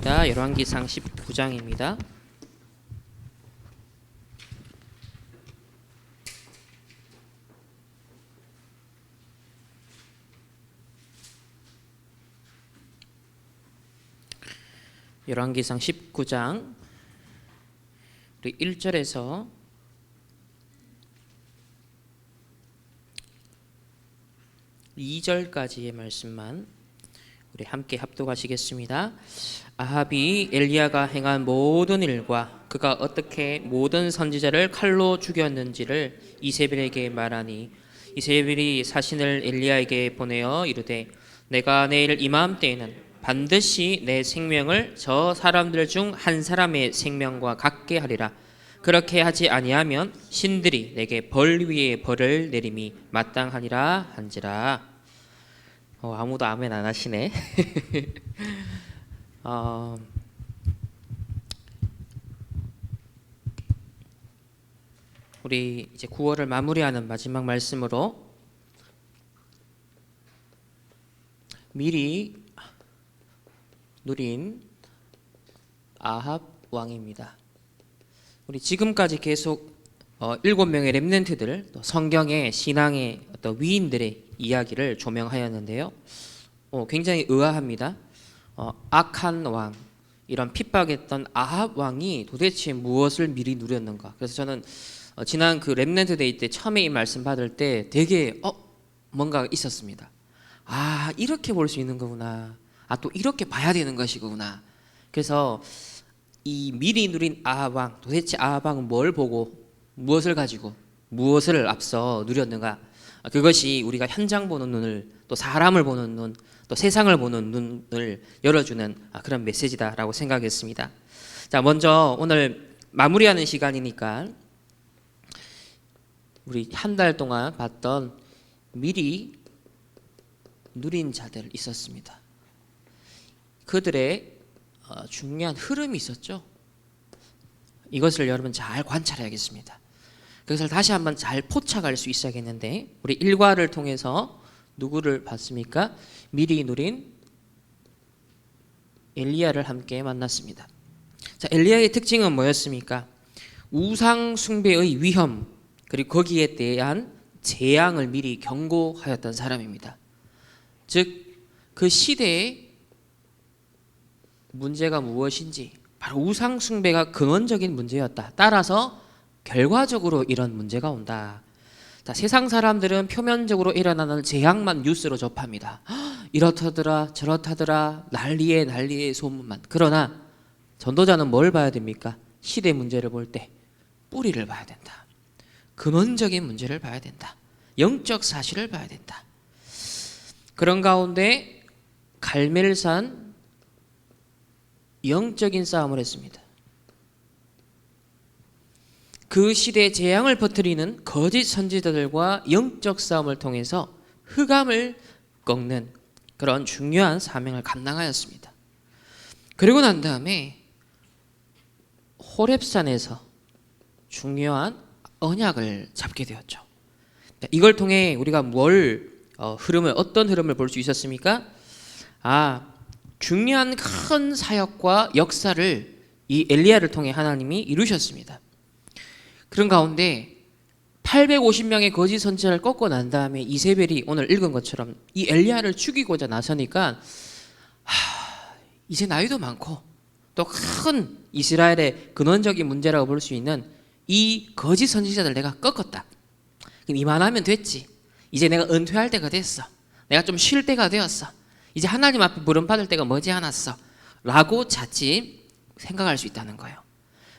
있습니다. 열왕기상 19장입니다. 열왕기상 19장 우리 1절에서 2절까지의 말씀만 우리 함께 합독하시겠습니다. 아합이 엘리야가 행한 모든 일과 그가 어떻게 모든 선지자를 칼로 죽였는지를 이세벨에게 말하니 이세벨이 사신을 엘리야에게 보내어 이르되 내가 내일 이맘때에는 반드시 내 생명을 저 사람들 중 한 사람의 생명과 같게 하리라. 그렇게 하지 아니하면 신들이 내게 벌 위에 벌을 내림이 마땅하니라 한지라. 아무도 아멘 안 하시네. 우리 이제 9월을 마무리하는 마지막 말씀으로 미리 누린 아합 왕입니다. 우리 지금까지 계속 7명의 렘넌트들, 또 성경의 신앙의 어떤 위인들의 이야기를 조명하였는데요. 굉장히 의아합니다. 악한 왕, 이런 핍박했던 아합 왕이 도대체 무엇을 미리 누렸는가? 그래서 저는 지난 그 렘넌트 데이 때 처음에 이 말씀 받을 때 되게 뭔가 있었습니다. 이렇게 볼 수 있는 거구나. 또 이렇게 봐야 되는 것이구나. 그래서 이 미리 누린 아합 왕, 도대체 아합 왕은 뭘 보고 무엇을 가지고 무엇을 앞서 누렸는가? 그것이 우리가 현장 보는 눈을, 또 사람을 보는 눈, 또 세상을 보는 눈을 열어주는 그런 메시지다라고 생각했습니다. 자, 먼저 오늘 마무리하는 시간이니까 우리 한 달 동안 봤던 미리 누린 자들 있었습니다. 그들의 중요한 흐름이 있었죠. 이것을 여러분 잘 관찰해야겠습니다. 그것을 다시 한번 잘 포착할 수 있어야겠는데, 우리 일과를 통해서 누구를 봤습니까? 미리 누린 엘리야를 함께 만났습니다. 자, 엘리야의 특징은 뭐였습니까? 우상 숭배의 위험, 그리고 거기에 대한 재앙을 미리 경고하였던 사람입니다. 즉, 그 시대의 문제가 무엇인지, 바로 우상 숭배가 근원적인 문제였다. 따라서 결과적으로 이런 문제가 온다. 자, 세상 사람들은 표면적으로 일어나는 재앙만 뉴스로 접합니다. 이렇다더라 저렇다더라 난리의 소문만. 그러나 전도자는 뭘 봐야 됩니까? 시대 문제를 볼 때 뿌리를 봐야 된다. 근원적인 문제를 봐야 된다. 영적 사실을 봐야 된다. 그런 가운데 갈멜산 영적인 싸움을 했습니다. 그 시대의 재앙을 퍼뜨리는 거짓 선지자들과 영적 싸움을 통해서 흑암을 꺾는 그런 중요한 사명을 감당하였습니다. 그리고 난 다음에 호렙산에서 중요한 언약을 잡게 되었죠. 이걸 통해 우리가 어떤 흐름을 볼 수 있었습니까? 중요한 큰 사역과 역사를 이 엘리야를 통해 하나님이 이루셨습니다. 그런 가운데 850명의 거짓 선지자를 꺾고 난 다음에 이세벨이 오늘 읽은 것처럼 이 엘리야를 죽이고자 나서니까 이제 나이도 많고 또 큰 이스라엘의 근원적인 문제라고 볼 수 있는 이 거짓 선지자들 내가 꺾었다. 그럼 이만하면 됐지. 이제 내가 은퇴할 때가 됐어. 내가 좀 쉴 때가 되었어. 이제 하나님 앞에 부름받을 때가 머지않았어 라고 자칫 생각할 수 있다는 거예요.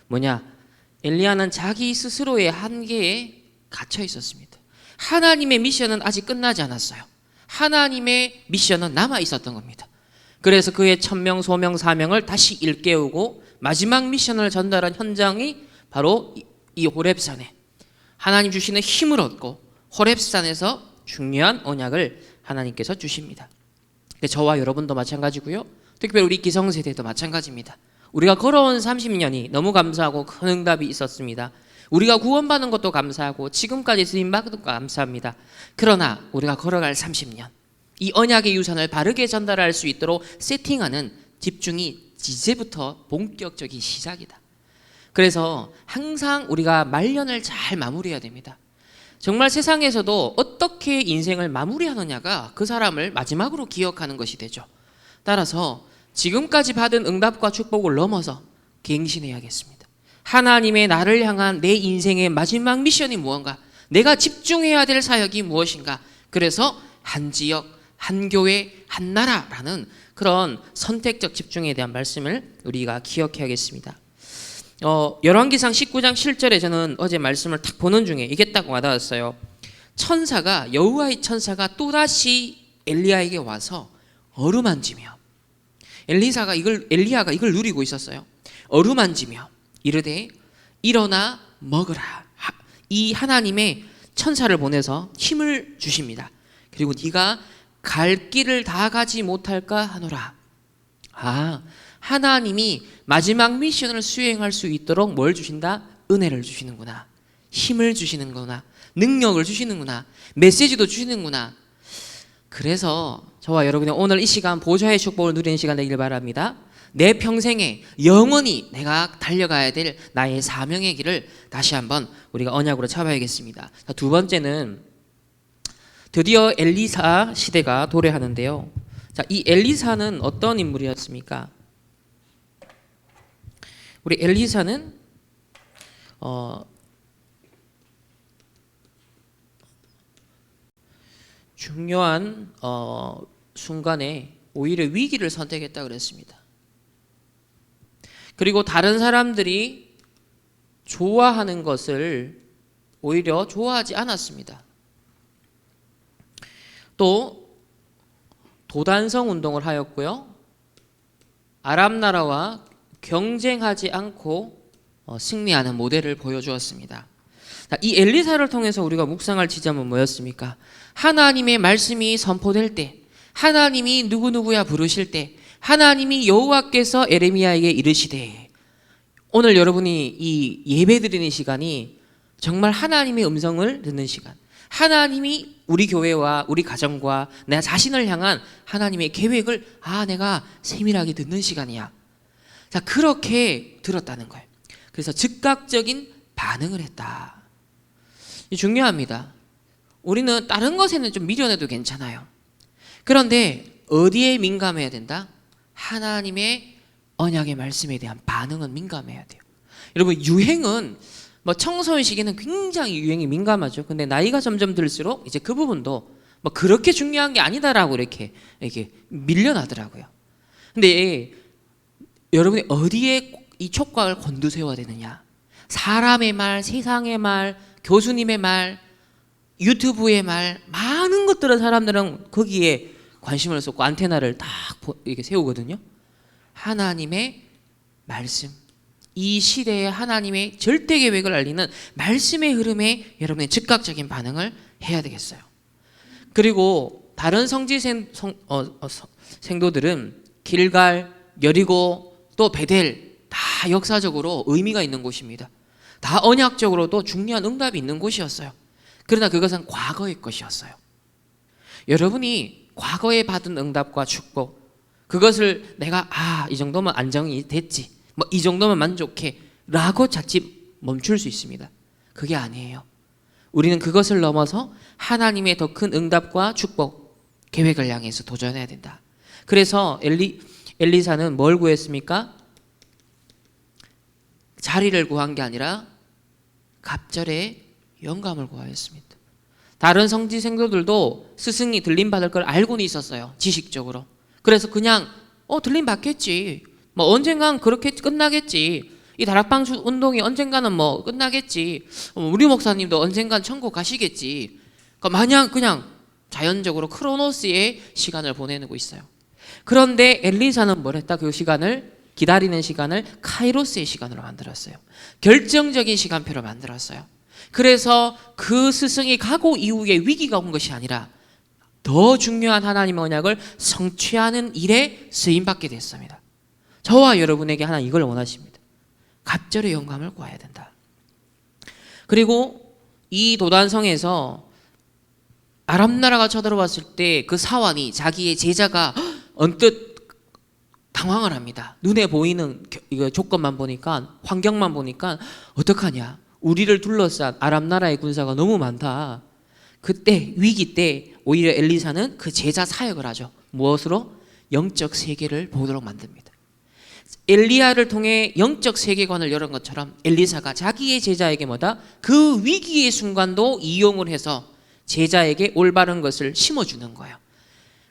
뭐냐? 엘리야는 자기 스스로의 한계에 갇혀 있었습니다. 하나님의 미션은 아직 끝나지 않았어요. 하나님의 미션은 남아 있었던 겁니다. 그래서 그의 천명, 소명, 사명을 다시 일깨우고 마지막 미션을 전달한 현장이 바로 이 호렙산에 하나님 주시는 힘을 얻고 호렙산에서 중요한 언약을 하나님께서 주십니다. 저와 여러분도 마찬가지고요. 특별히 우리 기성세대도 마찬가지입니다. 우리가 걸어온 30년이 너무 감사하고 큰 응답이 있었습니다. 우리가 구원받은 것도 감사하고 지금까지 쓰임받은 것도 감사합니다. 그러나 우리가 걸어갈 30년, 이 언약의 유산을 바르게 전달할 수 있도록 세팅하는 집중이 이제부터 본격적인 시작이다. 그래서 항상 우리가 말년을 잘 마무리해야 됩니다. 정말 세상에서도 어떻게 인생을 마무리하느냐가 그 사람을 마지막으로 기억하는 것이 되죠. 따라서 지금까지 받은 응답과 축복을 넘어서 갱신해야겠습니다. 하나님의 나를 향한 내 인생의 마지막 미션이 무언가, 내가 집중해야 될 사역이 무엇인가. 그래서 한 지역, 한 교회, 한 나라라는 그런 선택적 집중에 대한 말씀을 우리가 기억해야겠습니다. 열왕기상 19장 7절에 저는 어제 말씀을 딱 보는 중에 이게 딱 와닿았어요. 여호와의 천사가 또다시 엘리야에게 와서 어루만지며, 엘리야가 이걸 누리고 있었어요. 어루만지며 이르되 일어나 먹으라. 이 하나님의 천사를 보내서 힘을 주십니다. 그리고 네가 갈 길을 다 가지 못할까 하노라. 하나님이 마지막 미션을 수행할 수 있도록 뭘 주신다? 은혜를 주시는구나. 힘을 주시는구나. 능력을 주시는구나. 메시지도 주시는구나. 그래서 저와 여러분이 오늘 이 시간 보좌의 축복을 누리는 시간 되길 바랍니다. 내 평생에 영원히 내가 달려가야 될 나의 사명의 길을 다시 한번 우리가 언약으로 잡아야겠습니다. 두 번째는 드디어 엘리사 시대가 도래하는데요. 이 엘리사는 어떤 인물이었습니까? 우리 엘리사는 중요한 순간에 오히려 위기를 선택했다 그랬습니다. 그리고 다른 사람들이 좋아하는 것을 오히려 좋아하지 않았습니다. 또 도단성 운동을 하였고요. 아람 나라와 경쟁하지 않고 승리하는 모델을 보여주었습니다. 이 엘리사를 통해서 우리가 묵상할 지점은 뭐였습니까? 하나님의 말씀이 선포될 때, 하나님이 누구누구야 부르실 때, 하나님이 여호와께서 에레미야에게 이르시되, 오늘 여러분이 이 예배 드리는 시간이 정말 하나님의 음성을 듣는 시간, 하나님이 우리 교회와 우리 가정과 내 자신을 향한 하나님의 계획을 내가 세밀하게 듣는 시간이야. 그렇게 들었다는 거예요. 그래서 즉각적인 반응을 했다. 중요합니다. 우리는 다른 것에는 좀 미련해도 괜찮아요. 그런데 어디에 민감해야 된다? 하나님의 언약의 말씀에 대한 반응은 민감해야 돼요. 여러분, 유행은 청소년 시기는 굉장히 유행이 민감하죠. 근데 나이가 점점 들수록 이제 그 부분도 그렇게 중요한 게 아니다라고 이렇게 밀려나더라고요. 근데 여러분이 어디에 이 촉각을 곤두세워야 되느냐? 사람의 말, 세상의 말, 교수님의 말, 유튜브의 말, 많은 것들은 사람들은 거기에 관심을 쏟고 안테나를 딱 이렇게 세우거든요. 하나님의 말씀, 이 시대에 하나님의 절대 계획을 알리는 말씀의 흐름에 여러분의 즉각적인 반응을 해야 되겠어요. 그리고 다른 성도들은 길갈, 여리고 또 베델 다 역사적으로 의미가 있는 곳입니다. 다 언약적으로도 중요한 응답이 있는 곳이었어요. 그러나 그것은 과거의 것이었어요. 여러분이 과거에 받은 응답과 축복, 그것을 내가 이 정도면 안정이 됐지, 이 정도면 만족해 라고 자칫 멈출 수 있습니다. 그게 아니에요. 우리는 그것을 넘어서 하나님의 더 큰 응답과 축복, 계획을 향해서 도전해야 된다. 그래서 엘리사는 뭘 구했습니까? 자리를 구한 게 아니라 갑절의 영감을 구하였습니다. 다른 성지생도들도 스승이 들림받을 걸 알고는 있었어요. 지식적으로. 그래서 그냥 들림 받겠지, 언젠간 그렇게 끝나겠지, 이 다락방 운동이 언젠가는 끝나겠지, 우리 목사님도 언젠간 천국 가시겠지, 마냥 그냥 자연적으로 크로노스의 시간을 보내고 있어요. 그런데 엘리사는 뭘 했다? 그 시간을, 기다리는 시간을 카이로스의 시간으로 만들었어요. 결정적인 시간표로 만들었어요. 그래서 그 스승이 가고 이후에 위기가 온 것이 아니라 더 중요한 하나님의 언약을 성취하는 일에 쓰임받게 됐습니다. 저와 여러분에게 하나님 이걸 원하십니다. 갑절의 영감을 구해야 된다. 그리고 이 도단성에서 아람 나라가 쳐들어왔을 때 그 사환이, 자기의 제자가 언뜻 당황을 합니다. 눈에 보이는 이거 조건만 보니까, 환경만 보니까 어떡하냐, 우리를 둘러싼 아람 나라의 군사가 너무 많다. 그때 위기 때 오히려 엘리사는 그 제자 사역을 하죠. 무엇으로? 영적 세계를 보도록 만듭니다. 엘리야를 통해 영적 세계관을 열은 것처럼 엘리사가 자기의 제자에게 뭐다? 그 위기의 순간도 이용을 해서 제자에게 올바른 것을 심어주는 거예요.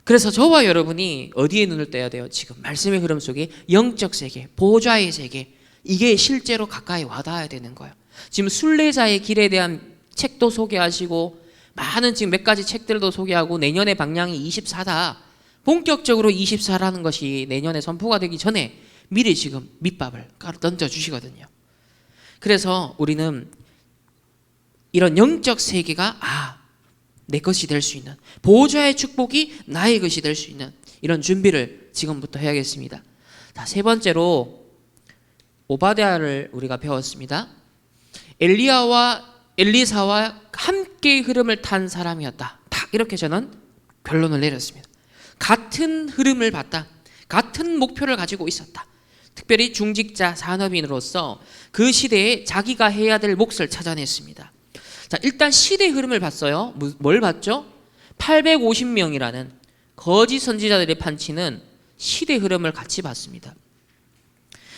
그래서 저와 여러분이 어디에 눈을 떼야 돼요? 지금 말씀의 흐름 속에 영적 세계, 보좌의 세계, 이게 실제로 가까이 와닿아야 되는 거예요. 지금 순례자의 길에 대한 책도 소개하시고 많은 지금 몇 가지 책들도 소개하고 내년의 방향이 24다. 본격적으로 24라는 것이 내년에 선포가 되기 전에 미리 지금 밑밥을 던져주시거든요. 그래서 우리는 이런 영적 세계가 내 것이 될 수 있는, 보호자의 축복이 나의 것이 될 수 있는 이런 준비를 지금부터 해야겠습니다. 자, 세 번째로 오바댜를 우리가 배웠습니다. 엘리야와 엘리사와 함께 흐름을 탄 사람이었다. 딱 이렇게 저는 결론을 내렸습니다. 같은 흐름을 봤다. 같은 목표를 가지고 있었다. 특별히 중직자 산업인으로서 그 시대에 자기가 해야 될 몫을 찾아냈습니다. 자, 일단 시대 흐름을 봤어요. 뭘 봤죠? 850명이라는 거짓 선지자들이 판치는 시대 흐름을 같이 봤습니다.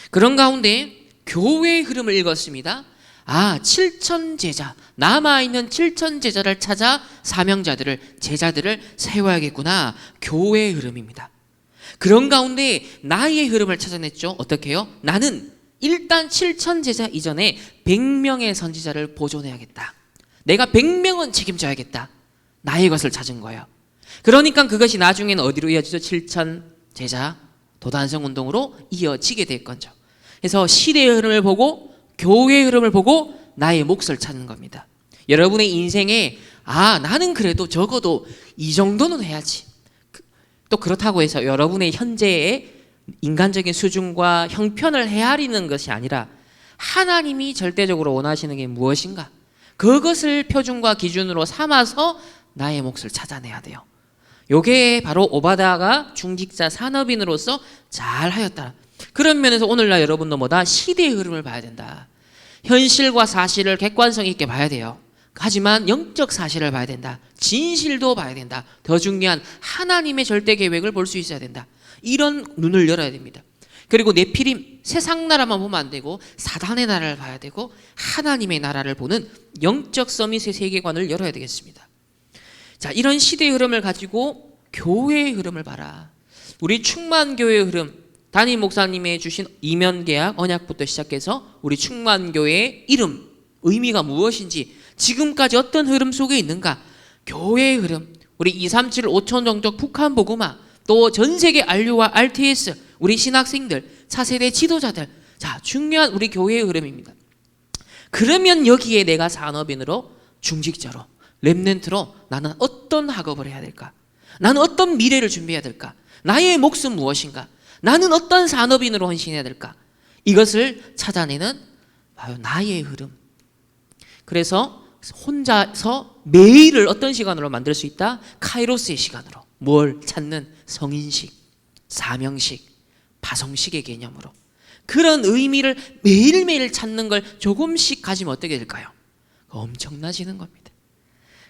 그런 가운데 교회의 흐름을 읽었습니다. 7천 제자, 남아있는 7천 제자를 찾아 사명자들을, 제자들을 세워야겠구나. 교회의 흐름입니다. 그런 가운데 나의 흐름을 찾아냈죠. 어떻게 해요? 나는 일단 7천 제자 이전에 100명의 선지자를 보존해야겠다. 내가 100명은 책임져야겠다. 나의 것을 찾은 거예요. 그러니까 그것이 나중에는 어디로 이어지죠? 7천 제자 도단성 운동으로 이어지게 될 거죠. 그래서 시대의 흐름을 보고 교회의 흐름을 보고 나의 몫을 찾는 겁니다. 여러분의 인생에 나는 그래도 적어도 이 정도는 해야지. 또 그렇다고 해서 여러분의 현재의 인간적인 수준과 형편을 헤아리는 것이 아니라 하나님이 절대적으로 원하시는 게 무엇인가? 그것을 표준과 기준으로 삼아서 나의 몫을 찾아내야 돼요. 요게 바로 오바댜가 중직자 산업인으로서 잘 하였다. 그런 면에서 오늘날 여러분도 뭐다? 시대의 흐름을 봐야 된다. 현실과 사실을 객관성 있게 봐야 돼요. 하지만 영적 사실을 봐야 된다. 진실도 봐야 된다. 더 중요한 하나님의 절대 계획을 볼 수 있어야 된다. 이런 눈을 열어야 됩니다. 그리고 네피림, 세상 나라만 보면 안 되고 사단의 나라를 봐야 되고 하나님의 나라를 보는 영적 서밋의 세계관을 열어야 되겠습니다. 자, 이런 시대의 흐름을 가지고 교회의 흐름을 봐라. 우리 충만교회의 흐름, 담임 목사님의 주신 이면계약, 언약부터 시작해서 우리 충만교회의 이름, 의미가 무엇인지, 지금까지 어떤 흐름 속에 있는가, 교회의 흐름, 우리 237 5천 정적 북한 복음화, 또 전세계 RU와 RTS, 우리 신학생들, 차세대 지도자들, 자, 중요한 우리 교회의 흐름입니다. 그러면 여기에 내가 산업인으로, 중직자로, 렘넌트로 나는 어떤 학업을 해야 될까? 나는 어떤 미래를 준비해야 될까? 나의 몫은 무엇인가? 나는 어떤 산업인으로 헌신해야 될까? 이것을 찾아내는 바로 나의 흐름. 그래서 혼자서 매일을 어떤 시간으로 만들 수 있다? 카이로스의 시간으로. 뭘 찾는? 성인식, 사명식, 파송식의 개념으로. 그런 의미를 매일매일 찾는 걸 조금씩 가지면 어떻게 될까요? 엄청나지는 겁니다.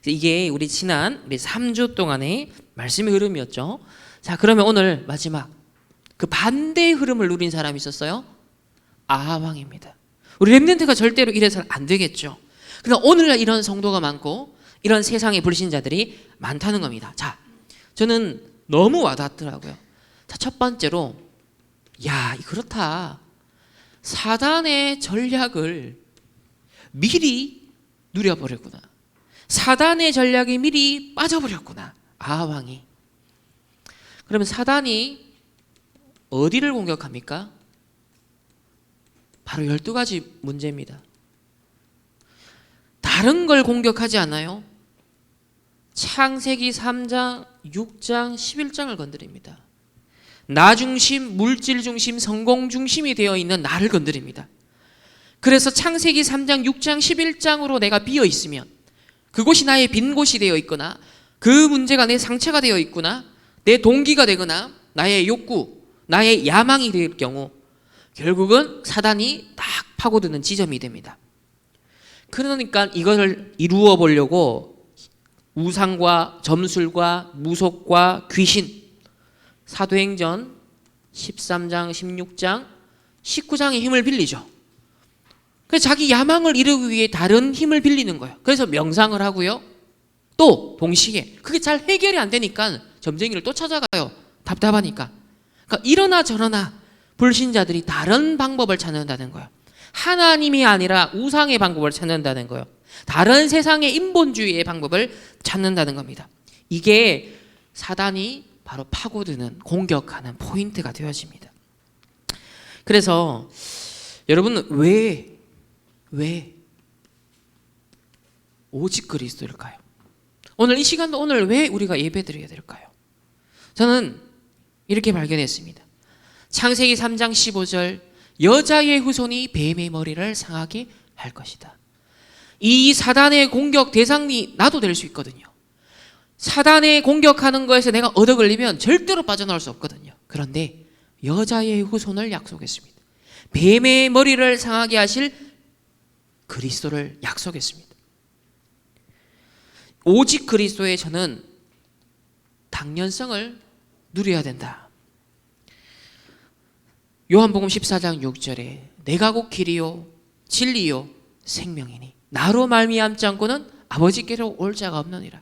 이게 우리 지난 3주 동안의 말씀의 흐름이었죠. 자, 그러면 오늘 마지막 그 반대의 흐름을 누린 사람이 있었어요. 아합 왕입니다. 우리 렘넌트가 절대로 이래서는 안 되겠죠. 그러나 오늘날 이런 성도가 많고 이런 세상의 불신자들이 많다는 겁니다. 자, 저는 너무 와닿더라고요. 자, 첫 번째로 그렇다. 사단의 전략을 미리 누려버렸구나. 사단의 전략이 미리 빠져버렸구나. 아합 왕이. 그러면 사단이 어디를 공격합니까? 바로 12가지 문제입니다. 다른 걸 공격하지 않아요. 창세기 3장, 6장, 11장을 건드립니다. 나 중심, 물질 중심, 성공 중심이 되어 있는 나를 건드립니다. 그래서 창세기 3장, 6장, 11장으로 내가 비어 있으면, 그곳이 나의 빈 곳이 되어 있거나 그 문제가 내 상처가 되어 있거나 내 동기가 되거나 나의 욕구, 나의 야망이 될 경우 결국은 사단이 딱 파고드는 지점이 됩니다. 그러니까 이것을 이루어 보려고 우상과 점술과 무속과 귀신, 사도행전 13장, 16장, 19장의 힘을 빌리죠. 그래서 자기 야망을 이루기 위해 다른 힘을 빌리는 거예요. 그래서 명상을 하고요. 또 동시에 그게 잘 해결이 안 되니까 점쟁이를 또 찾아가요. 답답하니까. 그러니까 이러나 저러나 불신자들이 다른 방법을 찾는다는 거예요. 하나님이 아니라 우상의 방법을 찾는다는 거예요. 다른 세상의 인본주의의 방법을 찾는다는 겁니다. 이게 사단이 바로 파고드는, 공격하는 포인트가 되어집니다. 그래서 여러분은 왜 오직 그리스도일까요? 오늘 이 시간도 오늘 왜 우리가 예배드려야 될까요? 저는 이렇게 발견했습니다. 창세기 3장 15절, 여자의 후손이 뱀의 머리를 상하게 할 것이다. 이 사단의 공격 대상이 나도 될 수 있거든요. 사단의 공격하는 거에서 내가 얻어 걸리면 절대로 빠져나올 수 없거든요. 그런데 여자의 후손을 약속했습니다. 뱀의 머리를 상하게 하실 그리스도를 약속했습니다. 오직 그리스도의 저는 당연성을 누려야 된다. 요한복음 14장 6절에 내가 곧 길이요 진리요 생명이니 나로 말미암지 않고는 아버지께로 올 자가 없느니라.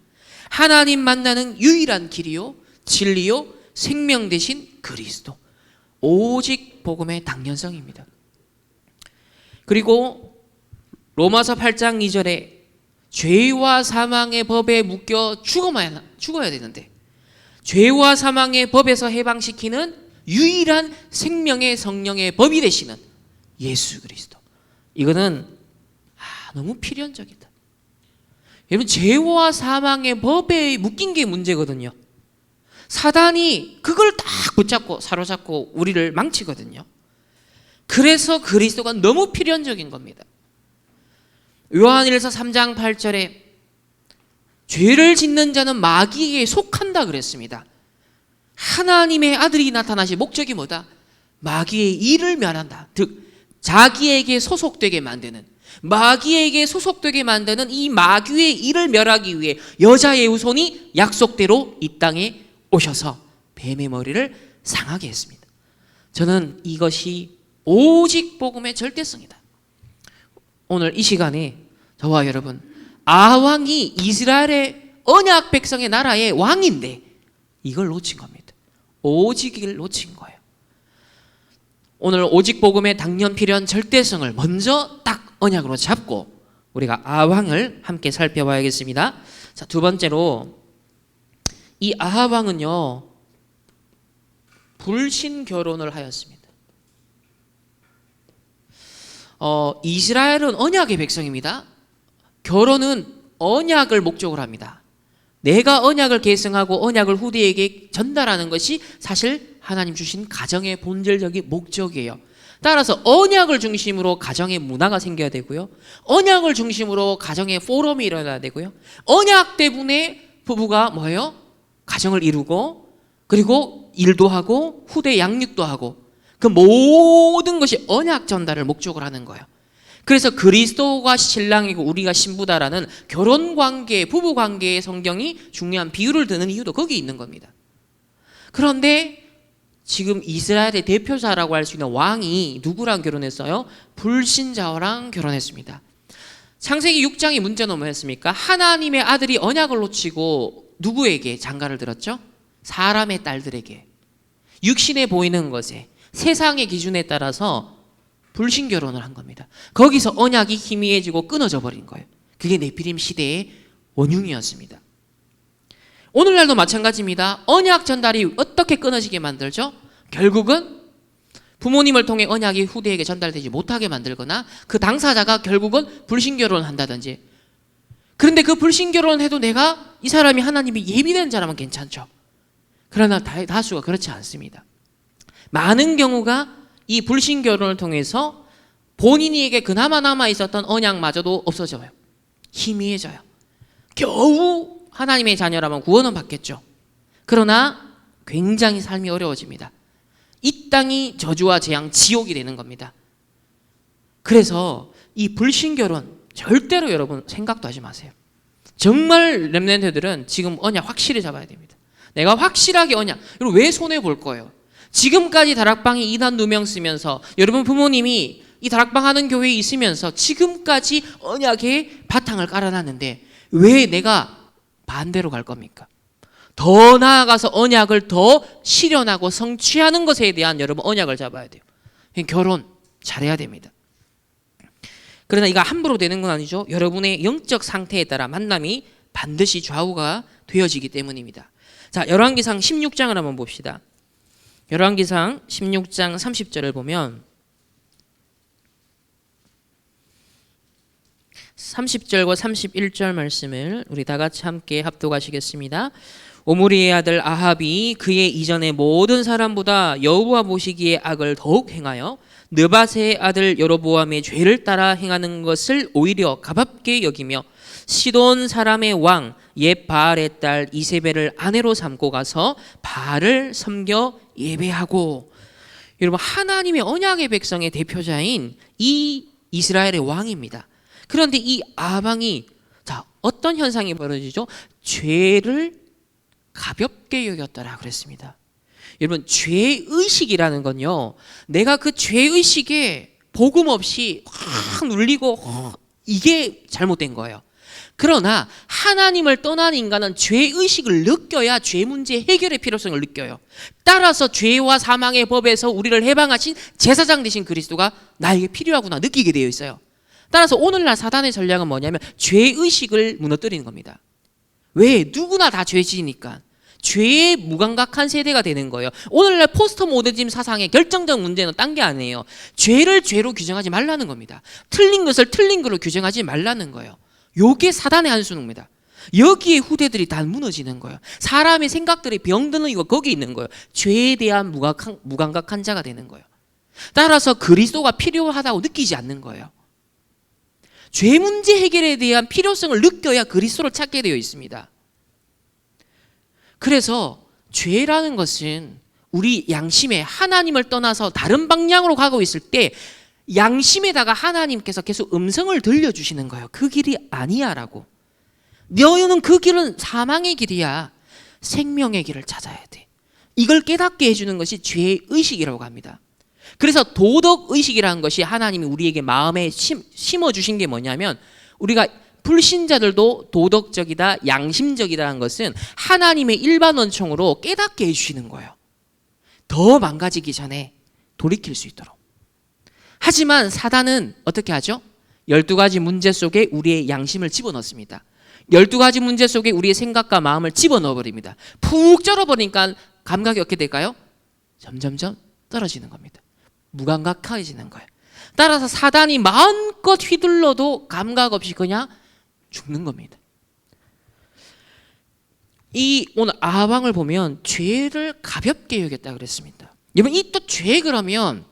하나님 만나는 유일한 길이요 진리요 생명 되신 그리스도, 오직 복음의 당연성입니다. 그리고 로마서 8장 2절에 죄와 사망의 법에 묶여 죽어야 되는데 죄와 사망의 법에서 해방시키는 유일한 생명의 성령의 법이 되시는 예수 그리스도, 이거는 너무 필연적이다. 여러분, 죄와 사망의 법에 묶인 게 문제거든요. 사단이 그걸 딱 붙잡고 사로잡고 우리를 망치거든요. 그래서 그리스도가 너무 필연적인 겁니다. 요한일서 3장 8절에 죄를 짓는 자는 마귀에게 속한다 그랬습니다. 하나님의 아들이 나타나신 목적이 뭐다? 마귀의 일을 멸한다. 즉 자기에게 소속되게 만드는, 마귀에게 소속되게 만드는 이 마귀의 일을 멸하기 위해 여자의 후손이 약속대로 이 땅에 오셔서 뱀의 머리를 상하게 했습니다. 저는 이것이 오직 복음의 절대성이다. 오늘 이 시간에 저와 여러분, 아왕이 이스라엘의 언약 백성의 나라의 왕인데 이걸 놓친 겁니다. 오직을 놓친 거예요. 오늘 오직 복음의 당연 필연 절대성을 먼저 딱 언약으로 잡고 우리가 아왕을 함께 살펴봐야겠습니다. 자, 두 번째로 이 아합 왕은요 불신 결혼을 하였습니다. 이스라엘은 언약의 백성입니다. 결혼은 언약을 목적으로 합니다. 내가 언약을 계승하고 언약을 후대에게 전달하는 것이 사실 하나님 주신 가정의 본질적인 목적이에요. 따라서 언약을 중심으로 가정의 문화가 생겨야 되고요. 언약을 중심으로 가정의 포럼이 일어나야 되고요. 언약 때문에 부부가 뭐예요? 가정을 이루고 그리고 일도 하고 후대 양육도 하고 그 모든 것이 언약 전달을 목적으로 하는 거예요. 그래서 그리스도가 신랑이고 우리가 신부다라는 결혼관계, 부부관계의 성경이 중요한 비유를 드는 이유도 거기 있는 겁니다. 그런데 지금 이스라엘의 대표자라고 할 수 있는 왕이 누구랑 결혼했어요? 불신자랑 결혼했습니다. 창세기 6장의 문제는 뭐였습니까? 하나님의 아들이 언약을 놓치고 누구에게 장가를 들었죠? 사람의 딸들에게, 육신에 보이는 것에, 세상의 기준에 따라서 불신 결혼을 한 겁니다. 거기서 언약이 희미해지고 끊어져 버린 거예요. 그게 네피림 시대의 원흉이었습니다. 오늘날도 마찬가지입니다. 언약 전달이 어떻게 끊어지게 만들죠? 결국은 부모님을 통해 언약이 후대에게 전달되지 못하게 만들거나 그 당사자가 결국은 불신 결혼을 한다든지. 그런데 그 불신 결혼을 해도 내가 이 사람이 하나님이 예비된 자라면 괜찮죠. 그러나 다수가 그렇지 않습니다. 많은 경우가 이 불신 결혼을 통해서 본인에게 그나마 남아있었던 언약마저도 없어져요. 희미해져요. 겨우 하나님의 자녀라면 구원은 받겠죠. 그러나 굉장히 삶이 어려워집니다. 이 땅이 저주와 재앙, 지옥이 되는 겁니다. 그래서 이 불신결혼 절대로 여러분 생각도 하지 마세요. 정말 렘넌트들은 지금 언약 확실히 잡아야 됩니다. 내가 확실하게 언약. 여러분 왜 손해 볼 거예요? 지금까지 다락방이 이단 2명 쓰면서 여러분 부모님이 이 다락방 하는 교회에 있으면서 지금까지 언약의 바탕을 깔아놨는데 왜 내가 반대로 갈 겁니까? 더 나아가서 언약을 더 실현하고 성취하는 것에 대한 여러분 언약을 잡아야 돼요. 결혼 잘해야 됩니다. 그러나 이거 함부로 되는 건 아니죠. 여러분의 영적 상태에 따라 만남이 반드시 좌우가 되어지기 때문입니다. 자, 열왕기상 16장을 한번 봅시다. 열왕기상 16장 30절을 보면 30절과 31절 말씀을 우리 다 같이 함께 합독하시겠습니다. 오므리의 아들 아합이 그의 이전의 모든 사람보다 여호와 보시기에 악을 더욱 행하여 느바세의 아들 여로보암의 죄를 따라 행하는 것을 오히려 가볍게 여기며 시돈 사람의 왕 옛 바알의 딸 이세벨을 아내로 삼고 가서 바알을 섬겨 예배하고. 여러분 하나님의 언약의 백성의 대표자인 이 이스라엘의 왕입니다. 그런데 이 아방이 자 어떤 현상이 벌어지죠? 죄를 가볍게 여겼더라 그랬습니다. 여러분 죄의식이라는 건요, 내가 그 죄의식에 복음 없이 확 눌리고 이게 잘못된 거예요. 그러나 하나님을 떠난 인간은 죄의식을 느껴야 죄 문제 해결의 필요성을 느껴요. 따라서 죄와 사망의 법에서 우리를 해방하신 제사장 되신 그리스도가 나에게 필요하구나 느끼게 되어 있어요. 따라서 오늘날 사단의 전략은 뭐냐면 죄의식을 무너뜨리는 겁니다. 왜? 누구나 다 죄지니까. 죄에 무감각한 세대가 되는 거예요. 오늘날 포스트 모더니즘 사상의 결정적 문제는 딴 게 아니에요. 죄를 죄로 규정하지 말라는 겁니다. 틀린 것을 틀린 것으로 규정하지 말라는 거예요. 요게 사단의 한수입니다. 여기에 후대들이 다 무너지는 거예요. 사람의 생각들이 병드는 이거 거기 있는 거예요. 죄에 대한 무감각한 자가 되는 거예요. 따라서 그리스도가 필요하다고 느끼지 않는 거예요. 죄 문제 해결에 대한 필요성을 느껴야 그리스도를 찾게 되어 있습니다. 그래서 죄라는 것은 우리 양심에 하나님을 떠나서 다른 방향으로 가고 있을 때 양심에다가 하나님께서 계속 음성을 들려주시는 거예요. 그 길이 아니야 라고. 너희는 그 길은 사망의 길이야. 생명의 길을 찾아야 돼. 이걸 깨닫게 해주는 것이 죄의식이라고 합니다. 그래서 도덕의식이라는 것이 하나님이 우리에게 마음에 심어주신 게 뭐냐면, 우리가 불신자들도 도덕적이다, 양심적이다라는 것은 하나님의 일반 원총으로 깨닫게 해주시는 거예요. 더 망가지기 전에 돌이킬 수 있도록. 하지만 사단은 어떻게 하죠? 12가지 문제 속에 우리의 양심을 집어넣습니다. 12가지 문제 속에 우리의 생각과 마음을 집어넣어버립니다. 푹 쩔어버리니까 감각이 어떻게 될까요? 점점점 떨어지는 겁니다. 무감각해지는 거예요. 따라서 사단이 마음껏 휘둘러도 감각 없이 그냥 죽는 겁니다. 이 오늘 아방을 보면 죄를 가볍게 여겼다 그랬습니다. 여러분 이 또 죄 그러면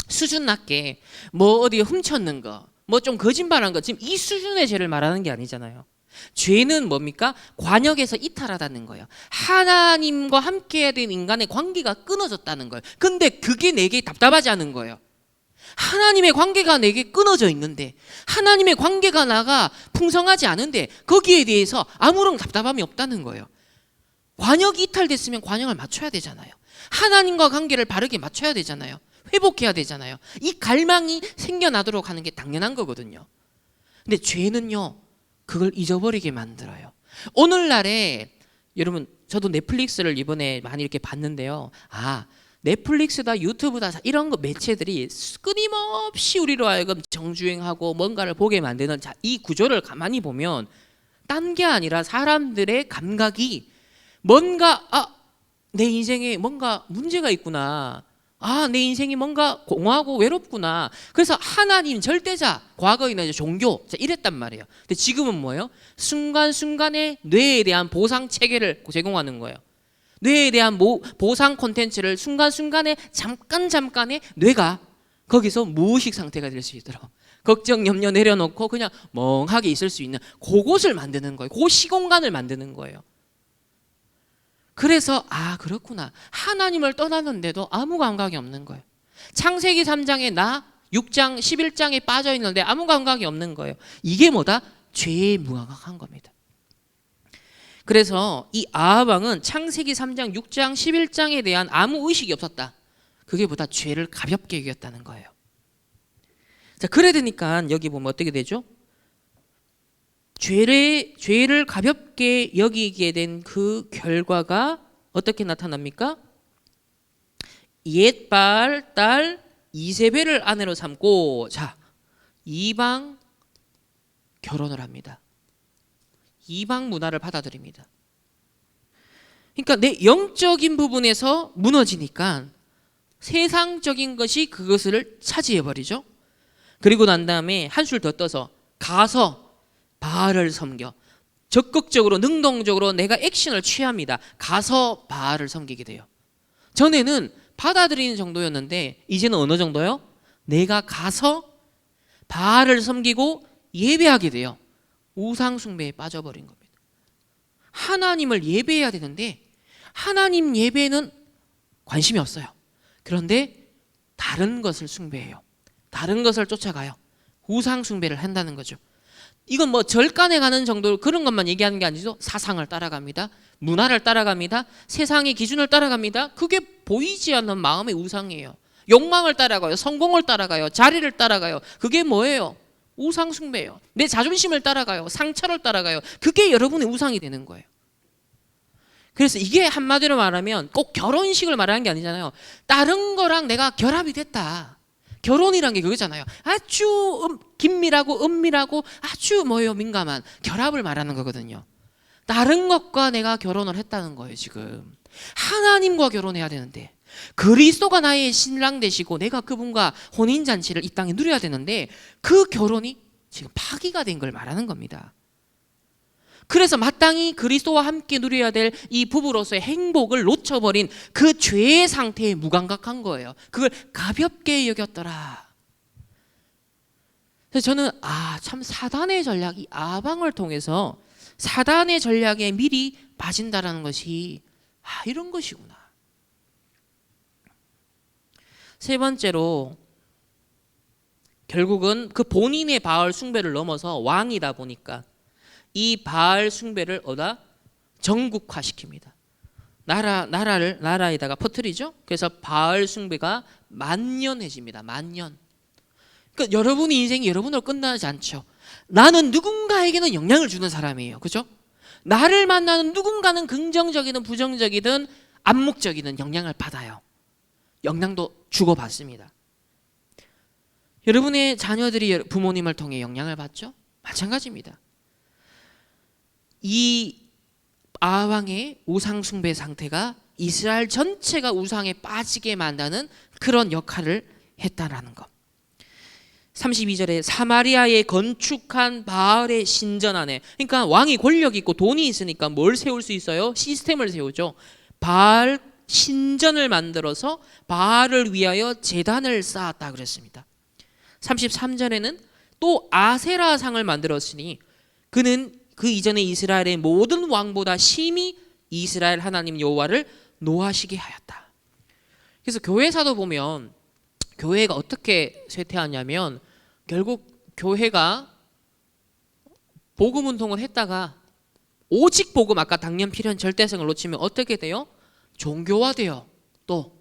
수준 낮게 뭐 어디 훔쳤는 거, 뭐 좀 거짓말한 거, 지금 이 수준의 죄를 말하는 게 아니잖아요. 죄는 뭡니까? 관역에서 이탈하다는 거예요. 하나님과 함께해야 되는 인간의 관계가 끊어졌다는 거예요. 근데 그게 내게 답답하지 않은 거예요. 하나님의 관계가 내게 끊어져 있는데, 하나님의 관계가 나가 풍성하지 않은데 거기에 대해서 아무런 답답함이 없다는 거예요. 관역이 이탈됐으면 관역을 맞춰야 되잖아요. 하나님과 관계를 바르게 맞춰야 되잖아요. 회복해야 되잖아요. 이 갈망이 생겨나도록 하는 게 당연한 거거든요. 근데 죄는요, 그걸 잊어버리게 만들어요. 오늘날에 여러분 저도 넷플릭스를 이번에 많이 이렇게 봤는데요. 넷플릭스다 유튜브다 이런 거 매체들이 끊임없이 우리로 하여금 정주행하고 뭔가를 보게 만드는 이 구조를 가만히 보면 딴 게 아니라 사람들의 감각이 뭔가 내 인생에 뭔가 문제가 있구나. 내 인생이 뭔가 공허하고 외롭구나. 그래서 하나님 절대자, 과거에는 종교 이랬단 말이에요. 근데 지금은 뭐예요? 순간순간에 뇌에 대한 보상 체계를 제공하는 거예요. 뇌에 대한 보상 콘텐츠를 순간순간에 잠깐의 뇌가 거기서 무의식 상태가 될 수 있도록 걱정, 염려 내려놓고 그냥 멍하게 있을 수 있는 그곳을 만드는 거예요. 그 시공간을 만드는 거예요. 그래서 그렇구나. 하나님을 떠났는데도 아무 감각이 없는 거예요. 창세기 3장에 나 6장 11장에 빠져 있는데 아무 감각이 없는 거예요. 이게 뭐다? 죄에 무감각한 겁니다. 그래서 이 아합 왕은 창세기 3장 6장 11장에 대한 아무 의식이 없었다. 그게 보다 죄를 가볍게 여겼다는 거예요. 자, 그래 되니까 여기 보면 어떻게 되죠? 죄를 가볍게 여기게 된 그 결과가 어떻게 나타납니까? 옛 바알 딸 이세벨을 아내로 삼고, 자, 이방 결혼을 합니다. 이방 문화를 받아들입니다. 그러니까 내 영적인 부분에서 무너지니까 세상적인 것이 그것을 차지해버리죠. 그리고 난 다음에 한술 더 떠서 가서 바알을 섬겨. 적극적으로 능동적으로 내가 액션을 취합니다. 가서 바알을 섬기게 돼요. 전에는 받아들이는 정도였는데 이제는 어느 정도요? 내가 가서 바알을 섬기고 예배하게 돼요. 우상 숭배에 빠져버린 겁니다. 하나님을 예배해야 되는데 하나님 예배는 관심이 없어요. 그런데 다른 것을 숭배해요. 다른 것을 쫓아가요. 우상 숭배를 한다는 거죠. 이건 뭐 절간에 가는 정도 그런 것만 얘기하는 게 아니죠. 사상을 따라갑니다. 문화를 따라갑니다. 세상의 기준을 따라갑니다. 그게 보이지 않는 마음의 우상이에요. 욕망을 따라가요. 성공을 따라가요. 자리를 따라가요. 그게 뭐예요? 우상 숭배예요. 내 자존심을 따라가요. 상처를 따라가요. 그게 여러분의 우상이 되는 거예요. 그래서 이게 한마디로 말하면 꼭 결혼식을 말하는 게 아니잖아요. 다른 거랑 내가 결합이 됐다. 결혼이란 게 그거잖아요. 아주 긴밀하고 은밀하고 아주 민감한 결합을 말하는 거거든요. 다른 것과 내가 결혼을 했다는 거예요. 지금 하나님과 결혼해야 되는데 그리스도가 나의 신랑 되시고 내가 그분과 혼인잔치를 이 땅에 누려야 되는데 그 결혼이 지금 파기가 된 걸 말하는 겁니다. 그래서 마땅히 그리스도와 함께 누려야 될 이 부부로서의 행복을 놓쳐버린 그 죄의 상태에 무감각한 거예요. 그걸 가볍게 여겼더라. 그래서 저는 참 사단의 전략이 아방을 통해서 사단의 전략에 미리 빠진다라는 것이 이런 것이구나. 세 번째로 결국은 그 본인의 바알 숭배를 넘어서 왕이다 보니까 이 바알 숭배를 전국화시킵니다. 나라에다가 퍼뜨리죠. 그래서 바알 숭배가 만연해집니다. 만연. 그러니까 여러분의 인생이 여러분으로 끝나지 않죠. 나는 누군가에게는 영향을 주는 사람이에요. 그죠? 나를 만나는 누군가는 긍정적이든 부정적이든 암묵적이든 영향을 받아요. 영향도 주고받습니다. 여러분의 자녀들이 부모님을 통해 영향을 받죠? 마찬가지입니다. 이 아왕의 우상 숭배 상태가 이스라엘 전체가 우상에 빠지게 만드는 그런 역할을 했다라는 것. 32절에 사마리아에 건축한 바알의 신전 안에, 그러니까 왕이 권력 있고 돈이 있으니까 뭘 세울 수 있어요? 시스템을 세우죠. 바알 신전을 만들어서 바알을 위하여 제단을 쌓았다 그랬습니다. 33절에는 또 아세라상을 만들었으니 그는 그 이전에 이스라엘의 모든 왕보다 심히 이스라엘 하나님 여호와를 노하시게 하였다. 그래서 교회사도 보면 교회가 어떻게 쇠퇴하냐면 결국 교회가 복음 운동을 했다가 오직 복음, 아까 당연 필요한 절대성을 놓치면 어떻게 돼요? 종교화돼요. 또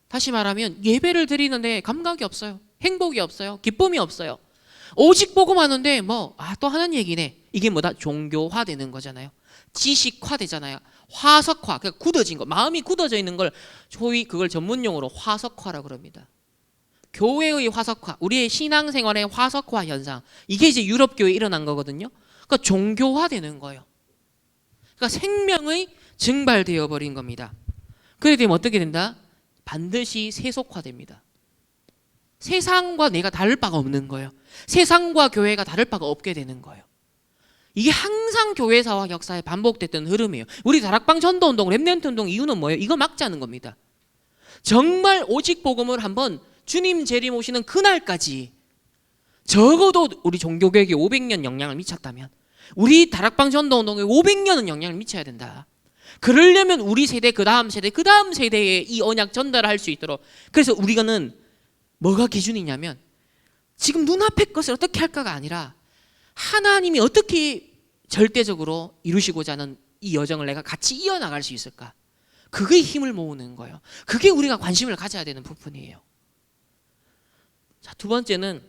다시 말하면 예배를 드리는데 감각이 없어요. 행복이 없어요. 기쁨이 없어요. 오직 복음 하는데 또 하는 얘기네. 이게 뭐다? 종교화되는 거잖아요. 지식화되잖아요. 화석화, 그러니까 굳어진 거, 마음이 굳어져 있는 걸 소위 그걸 전문용어로 화석화라고 그럽니다. 교회의 화석화, 우리의 신앙생활의 화석화 현상, 이게 이제 유럽 교회에 일어난 거거든요. 그러니까 종교화되는 거예요. 그러니까 생명의 증발되어 버린 겁니다. 그래 되면 어떻게 된다? 반드시 세속화됩니다. 세상과 내가 다를 바가 없는 거예요. 세상과 교회가 다를 바가 없게 되는 거예요. 이게 항상 교회사와 역사에 반복됐던 흐름이에요. 우리 다락방 전도운동, 렘넌트 운동 이유는 뭐예요? 이거 막자는 겁니다. 정말 오직 복음을 한번 주님 재림 오시는 그날까지 적어도 우리 종교개혁에 500년 영향을 미쳤다면 우리 다락방 전도운동에 500년은 영향을 미쳐야 된다. 그러려면 우리 세대, 그 다음 세대, 그 다음 세대에 이 언약 전달할 수 있도록. 그래서 우리가는 뭐가 기준이냐면 지금 눈앞의 것을 어떻게 할까가 아니라 하나님이 어떻게 절대적으로 이루시고자 하는 이 여정을 내가 같이 이어나갈 수 있을까? 그게 힘을 모으는 거예요. 그게 우리가 관심을 가져야 되는 부분이에요. 자, 두 번째는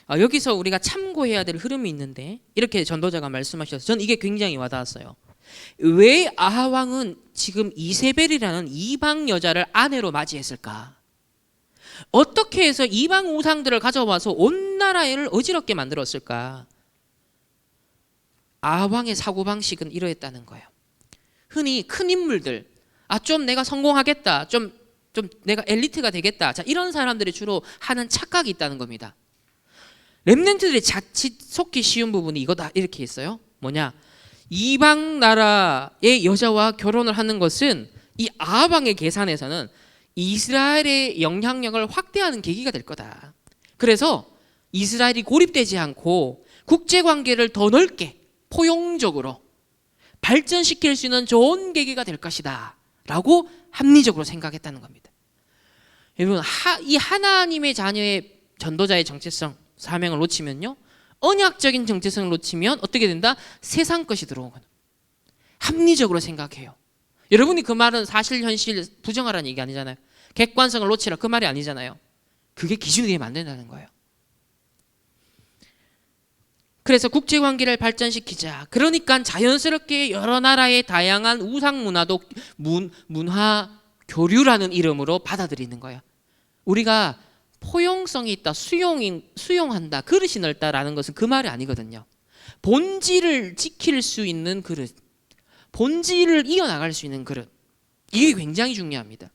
여기서 우리가 참고해야 될 흐름이 있는데 이렇게 전도자가 말씀하셔서 저는 이게 굉장히 와닿았어요. 왜 아하왕은 지금 이세벨이라는 이방 여자를 아내로 맞이했을까? 어떻게 해서 이방 우상들을 가져와서 온 나라를 어지럽게 만들었을까? 아하왕의 사고방식은 이러했다는 거예요. 흔히 큰 인물들, 좀 내가 성공하겠다, 좀 내가 엘리트가 되겠다, 자, 이런 사람들이 주로 하는 착각이 있다는 겁니다. 렘넌트들이 자칫 속기 쉬운 부분이 이거다 이렇게 있어요. 뭐냐? 이방 나라의 여자와 결혼을 하는 것은 이 아하방의 계산에서는 이스라엘의 영향력을 확대하는 계기가 될 거다. 그래서 이스라엘이 고립되지 않고 국제관계를 더 넓게 포용적으로 발전시킬 수 있는 좋은 계기가 될 것이다 라고 합리적으로 생각했다는 겁니다. 여러분, 이 하나님의 자녀의 전도자의 정체성, 사명을 놓치면요, 언약적인 정체성을 놓치면 어떻게 된다? 세상 것이 들어오거든. 합리적으로 생각해요. 여러분이 그 말은 사실 현실 부정하라는 얘기 아니잖아요. 객관성을 놓치라 그 말이 아니잖아요. 그게 기준이 되면 안 된다는 거예요. 그래서 국제관계를 발전시키자. 그러니까 자연스럽게 여러 나라의 다양한 우상 문화도 문화 교류라는 이름으로 받아들이는 거예요. 우리가 포용성이 있다, 수용한다, 그릇이 넓다라는 것은 그 말이 아니거든요. 본질을 지킬 수 있는 그릇, 본질을 이어나갈 수 있는 그릇, 이게 굉장히 중요합니다.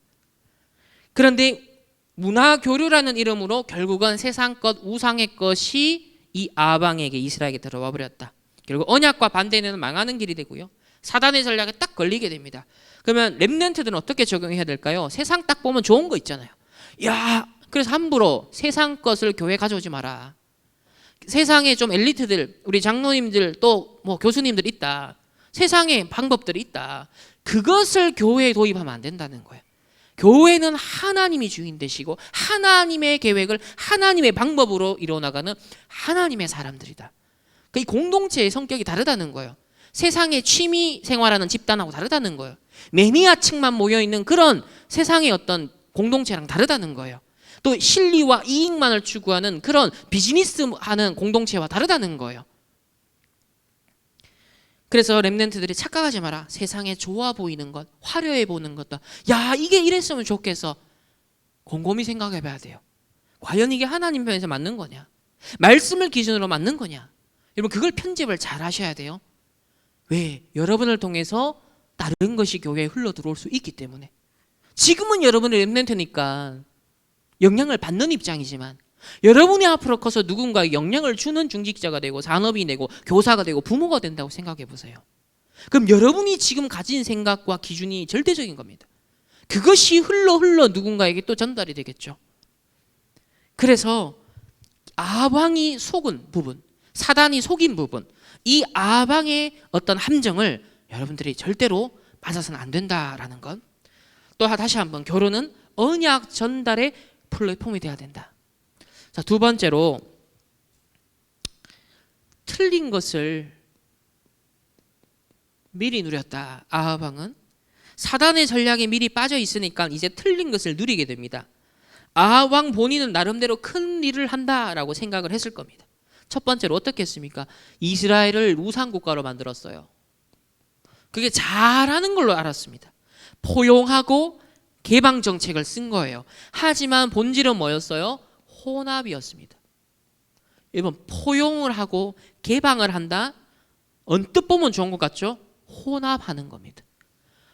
그런데 문화교류라는 이름으로 결국은 세상 것, 우상의 것이 이 아방에게, 이스라엘에게 들어와 버렸다. 결국 언약과 반대는 망하는 길이 되고요, 사단의 전략에 딱 걸리게 됩니다. 그러면 렘넌트들은 어떻게 적용해야 될까요? 세상 딱 보면 좋은 거 있잖아요. 그래서 함부로 세상 것을 교회 가져오지 마라. 세상에 좀 엘리트들, 우리 장로님들 또 뭐 교수님들 있다. 세상에 방법들이 있다. 그것을 교회에 도입하면 안 된다는 거예요. 교회는 하나님이 주인 되시고 하나님의 계획을 하나님의 방법으로 이루어나가는 하나님의 사람들이다. 이 공동체의 성격이 다르다는 거예요. 세상의 취미 생활하는 집단하고 다르다는 거예요. 매니아층만 모여있는 그런 세상의 어떤 공동체랑 다르다는 거예요. 또 실리와 이익만을 추구하는 그런 비즈니스하는 공동체와 다르다는 거예요. 그래서 렘넌트들이 착각하지 마라. 세상에 좋아 보이는 것, 화려해 보이는 것도, 이게 이랬으면 좋겠어. 곰곰이 생각해 봐야 돼요. 과연 이게 하나님 편에서 맞는 거냐? 말씀을 기준으로 맞는 거냐? 여러분, 그걸 편집을 잘 하셔야 돼요. 왜? 여러분을 통해서 다른 것이 교회에 흘러 들어올 수 있기 때문에. 지금은 여러분의 렘넌트니까 영향을 받는 입장이지만 여러분이 앞으로 커서 누군가에 영향을 주는 중직자가 되고 산업이 되고 교사가 되고 부모가 된다고 생각해 보세요. 그럼 여러분이 지금 가진 생각과 기준이 절대적인 겁니다. 그것이 흘러 누군가에게 또 전달이 되겠죠. 그래서 아방이 속은 부분, 사단이 속인 부분, 이 아방의 어떤 함정을 여러분들이 절대로 맞아서는 안 된다라는 것. 또 다시 한번, 결혼은 언약 전달의 플랫폼이 돼야 된다. 자, 두 번째로, 틀린 것을 미리 누렸다. 아하방은 사단의 전략에 미리 빠져 있으니까 이제 틀린 것을 누리게 됩니다. 아하왕 본인은 나름대로 큰 일을 한다라고 생각을 했을 겁니다. 첫 번째로 어떻게 했습니까? 이스라엘을 우상국가로 만들었어요. 그게 잘하는 걸로 알았습니다. 포용하고 개방 정책을 쓴 거예요. 하지만 본질은 뭐였어요? 혼합이었습니다. 여러분, 포용을 하고 개방을 한다? 언뜻 보면 좋은 것 같죠? 혼합하는 겁니다.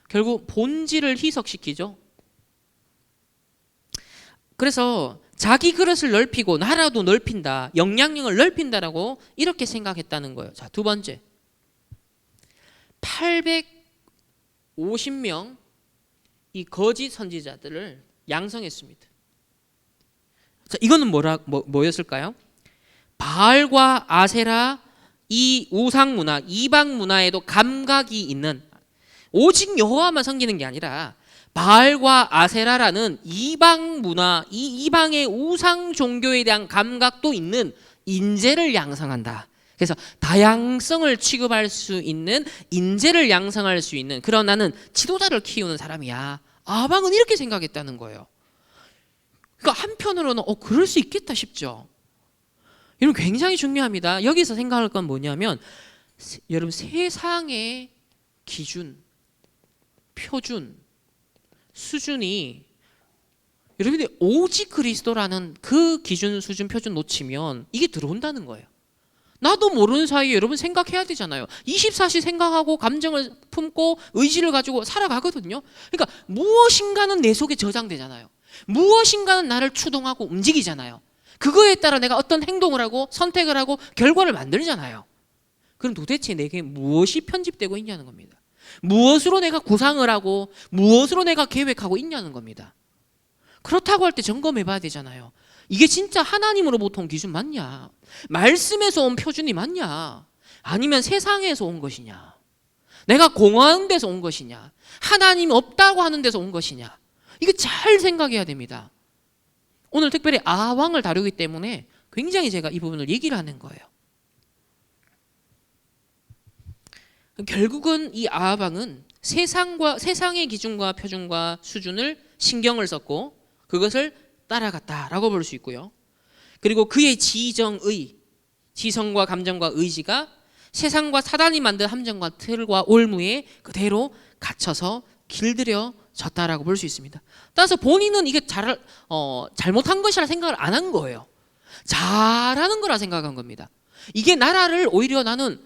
결국 본질을 희석시키죠. 그래서 자기 그릇을 넓히고 나라도 넓힌다, 영향력을 넓힌다라고 이렇게 생각했다는 거예요. 자, 두 번째, 850명 이 거짓 선지자들을 양성했습니다. 자, 이거는 뭐였을까요? 바알과 아세라, 이 우상 문화, 이방 문화에도 감각이 있는, 오직 여호와만 섬기는 게 아니라 바알과 아세라라는 이방 문화, 이 이방의 우상 종교에 대한 감각도 있는 인재를 양성한다. 그래서 다양성을 취급할 수 있는 인재를 양성할 수 있는 그런 나는 지도자를 키우는 사람이야. 아방은 이렇게 생각했다는 거예요. 그러니까 한편으로는 그럴 수 있겠다 싶죠. 여러분 굉장히 중요합니다. 여기서 생각할 건 뭐냐면 여러분 세상의 기준, 표준, 수준이 여러분들이 오직 그리스도라는 그 기준, 수준, 표준 놓치면 이게 들어온다는 거예요. 나도 모르는 사이에 여러분 생각해야 되잖아요. 24시 생각하고 감정을 품고 의지를 가지고 살아가거든요. 그러니까 무엇인가는 내 속에 저장되잖아요. 무엇인가는 나를 추동하고 움직이잖아요. 그거에 따라 내가 어떤 행동을 하고 선택을 하고 결과를 만들잖아요. 그럼 도대체 내게 무엇이 편집되고 있냐는 겁니다. 무엇으로 내가 구상을 하고 무엇으로 내가 계획하고 있냐는 겁니다. 그렇다고 할 때 점검해 봐야 되잖아요. 이게 진짜 하나님으로부터 온 기준 맞냐? 말씀에서 온 표준이 맞냐? 아니면 세상에서 온 것이냐? 내가 공허한 데서 온 것이냐? 하나님이 없다고 하는 데서 온 것이냐? 이거 잘 생각해야 됩니다. 오늘 특별히 아왕을 다루기 때문에 굉장히 제가 이 부분을 얘기를 하는 거예요. 결국은 이 아방은 세상의 기준과 표준과 수준을 신경을 썼고 그것을 따라갔다라고 볼 수 있고요. 그리고 그의 지성과 감정과 의지가 세상과 사단이 만든 함정과 틀과 올무에 그대로 갇혀서 길들여졌다라고 볼 수 있습니다. 따라서 본인은 이게 잘못한 것이라 생각을 안 한 거예요. 잘하는 거라 생각한 겁니다. 이게 나라를 오히려 나는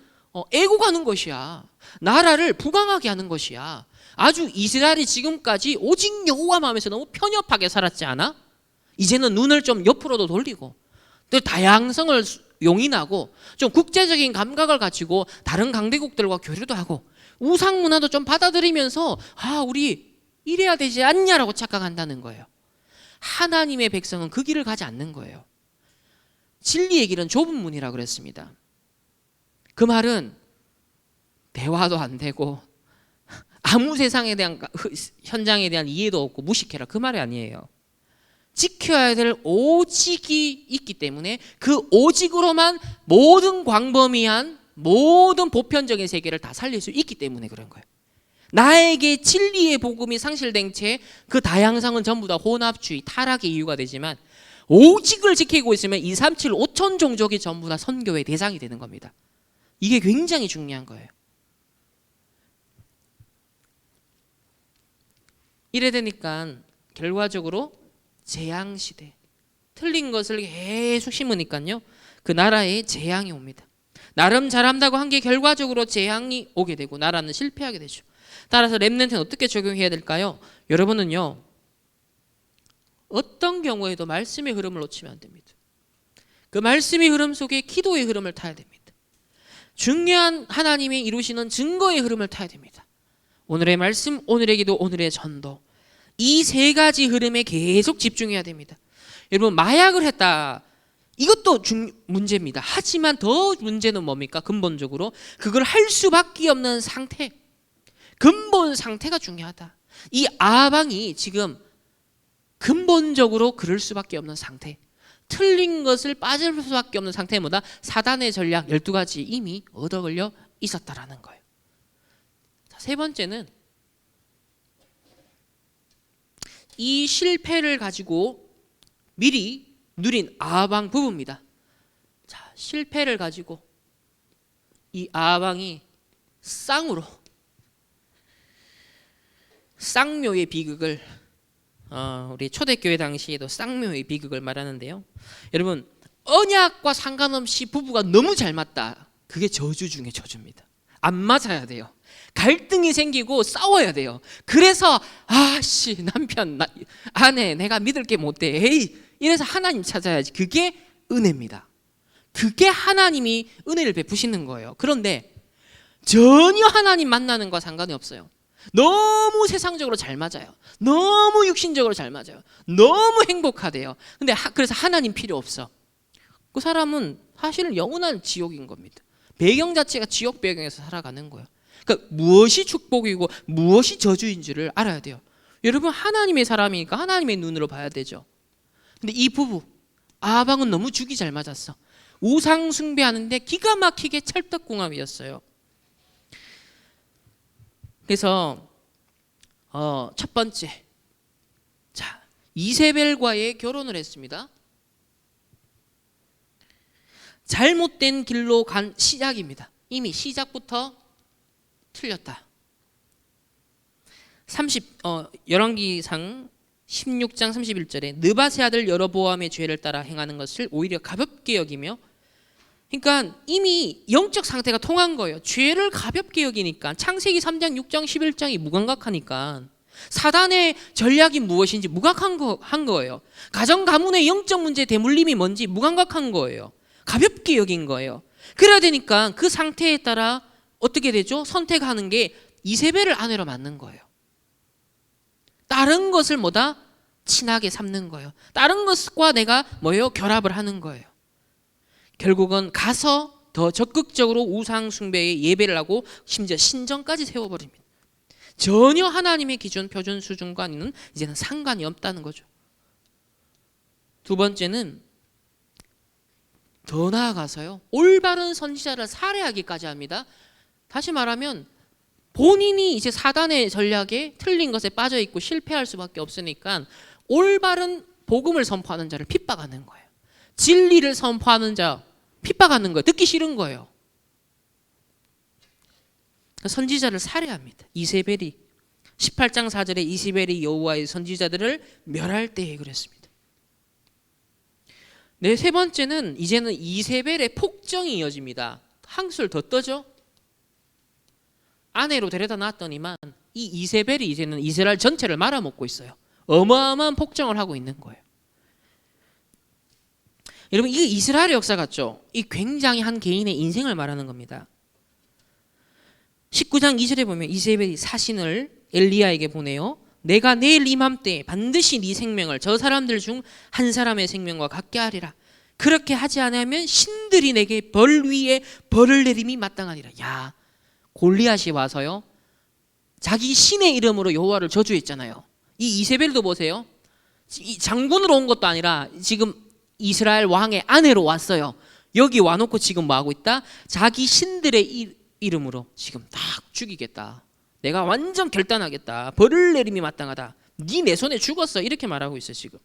애고가는 것이야. 나라를 부강하게 하는 것이야. 아주 이스라엘이 지금까지 오직 여호와 마음에서 너무 편협하게 살았지 않아? 이제는 눈을 좀 옆으로도 돌리고 또 다양성을 용인하고 좀 국제적인 감각을 가지고 다른 강대국들과 교류도 하고 우상 문화도 좀 받아들이면서 우리 이래야 되지 않냐라고 착각한다는 거예요. 하나님의 백성은 그 길을 가지 않는 거예요. 진리의 길은 좁은 문이라고 그랬습니다. 그 말은 대화도 안 되고 아무 세상에 대한 현장에 대한 이해도 없고 무식해라 그 말이 아니에요. 지켜야 될 오직이 있기 때문에 그 오직으로만 모든 광범위한 모든 보편적인 세계를 다 살릴 수 있기 때문에 그런 거예요. 나에게 진리의 복음이 상실된 채 그 다양성은 전부 다 혼합주의, 타락의 이유가 되지만 오직을 지키고 있으면 2, 3, 7, 5천 종족이 전부 다 선교의 대상이 되는 겁니다. 이게 굉장히 중요한 거예요. 이래 되니까 결과적으로 재앙시대, 틀린 것을 계속 심으니까요 그 나라에 재앙이 옵니다. 나름 잘한다고 한 게 결과적으로 재앙이 오게 되고 나라는 실패하게 되죠. 따라서 렘넌트는 어떻게 적용해야 될까요? 여러분은요 어떤 경우에도 말씀의 흐름을 놓치면 안 됩니다. 그 말씀의 흐름 속에 기도의 흐름을 타야 됩니다. 중요한 하나님이 이루시는 증거의 흐름을 타야 됩니다. 오늘의 말씀, 오늘의 기도, 오늘의 전도, 이 세 가지 흐름에 계속 집중해야 됩니다. 여러분 마약을 했다, 이것도 문제입니다. 하지만 더 문제는 뭡니까? 근본적으로 그걸 할 수밖에 없는 상태, 근본 상태가 중요하다. 이 아방이 지금 근본적으로 그럴 수밖에 없는 상태, 틀린 것을 빠질 수밖에 없는 상태보다 사단의 전략 12가지 이미 얻어 걸려 있었다라는 거예요. 자, 세 번째는 이 실패를 가지고 미리 누린 아방 부부입니다. 자, 실패를 가지고 이 아방이 쌍묘의 비극을 우리 초대교회 당시에도 쌍묘의 비극을 말하는데요. 여러분 언약과 상관없이 부부가 너무 잘 맞다, 그게 저주 중에 저주입니다. 안 맞아야 돼요. 갈등이 생기고 싸워야 돼요. 그래서 남편 아내 내가 믿을 게 못 돼, 이래서 하나님 찾아야지. 그게 은혜입니다. 그게 하나님이 은혜를 베푸시는 거예요. 그런데 전혀 하나님 만나는 거 상관이 없어요. 너무 세상적으로 잘 맞아요. 너무 육신적으로 잘 맞아요. 너무 행복하대요. 근데 그래서 하나님 필요 없어. 그 사람은 사실은 영원한 지옥인 겁니다. 배경 자체가 지역 배경에서 살아가는 거예요. 그러니까 무엇이 축복이고 무엇이 저주인지를 알아야 돼요. 여러분 하나님의 사람이니까 하나님의 눈으로 봐야 되죠. 근데 이 부부 아방은 너무 죽이 잘 맞았어. 우상 숭배하는데 기가 막히게 찰떡궁합이었어요. 그래서 첫 번째, 자 이세벨과의 결혼을 했습니다. 잘못된 길로 간 시작입니다. 이미 시작부터 틀렸다. 열왕기상 16장 31절에 느바세 아들 여로보암의 죄를 따라 행하는 것을 오히려 가볍게 여기며, 그러니까 이미 영적 상태가 통한 거예요. 죄를 가볍게 여기니까 창세기 3장 6장 11장이 무감각하니까 사단의 전략이 무엇인지 무감각한 거예요. 가정 가문의 영적 문제 대물림이 뭔지 무감각한 거예요. 가볍게 여긴 거예요. 그래야 되니까 그 상태에 따라 어떻게 되죠? 선택하는 게 이세벨을 아내로 맞는 거예요. 다른 것을 뭐다? 친하게 삼는 거예요. 다른 것과 내가 뭐예요? 결합을 하는 거예요. 결국은 가서 더 적극적으로 우상 숭배에 예배를 하고 심지어 신전까지 세워버립니다. 전혀 하나님의 기준, 표준, 수준과는 이제는 상관이 없다는 거죠. 두 번째는 더 나아가서요, 올바른 선지자를 살해하기까지 합니다. 다시 말하면 본인이 이제 사단의 전략에 틀린 것에 빠져 있고 실패할 수밖에 없으니까 올바른 복음을 선포하는 자를 핍박하는 거예요. 진리를 선포하는 자 핍박하는 거예요. 듣기 싫은 거예요. 선지자를 살해합니다. 이세벨이 18장 4절에 이세벨이 여호와의 선지자들을 멸할 때에 그랬습니다. 네, 세 번째는 이제는 이세벨의 폭정이 이어집니다. 한술 더 떠죠. 아내로 데려다 놨더니만 이 이세벨이 이제는 이스라엘 전체를 말아먹고 있어요. 어마어마한 폭정을 하고 있는 거예요. 여러분, 이게 이스라엘의 역사 같죠? 이 굉장히 한 개인의 인생을 말하는 겁니다. 19장 2절에 보면 이세벨이 사신을 엘리야에게 보내요. 내가 내일 이맘때 반드시 네 생명을 저 사람들 중 한 사람의 생명과 같게 하리라. 그렇게 하지 않으면 신들이 내게 벌 위에 벌을 내림이 마땅하니라. 야, 골리앗이 와서요, 자기 신의 이름으로 여호와를 저주했잖아요. 이 이세벨도 보세요. 이 장군으로 온 것도 아니라 지금 이스라엘 왕의 아내로 왔어요. 여기 와놓고 지금 뭐 하고 있다? 자기 신들의 이름으로 지금 딱 죽이겠다. 내가 완전 결단하겠다. 벌을 내림이 마땅하다. 네 내 손에 죽었어. 이렇게 말하고 있어요 지금.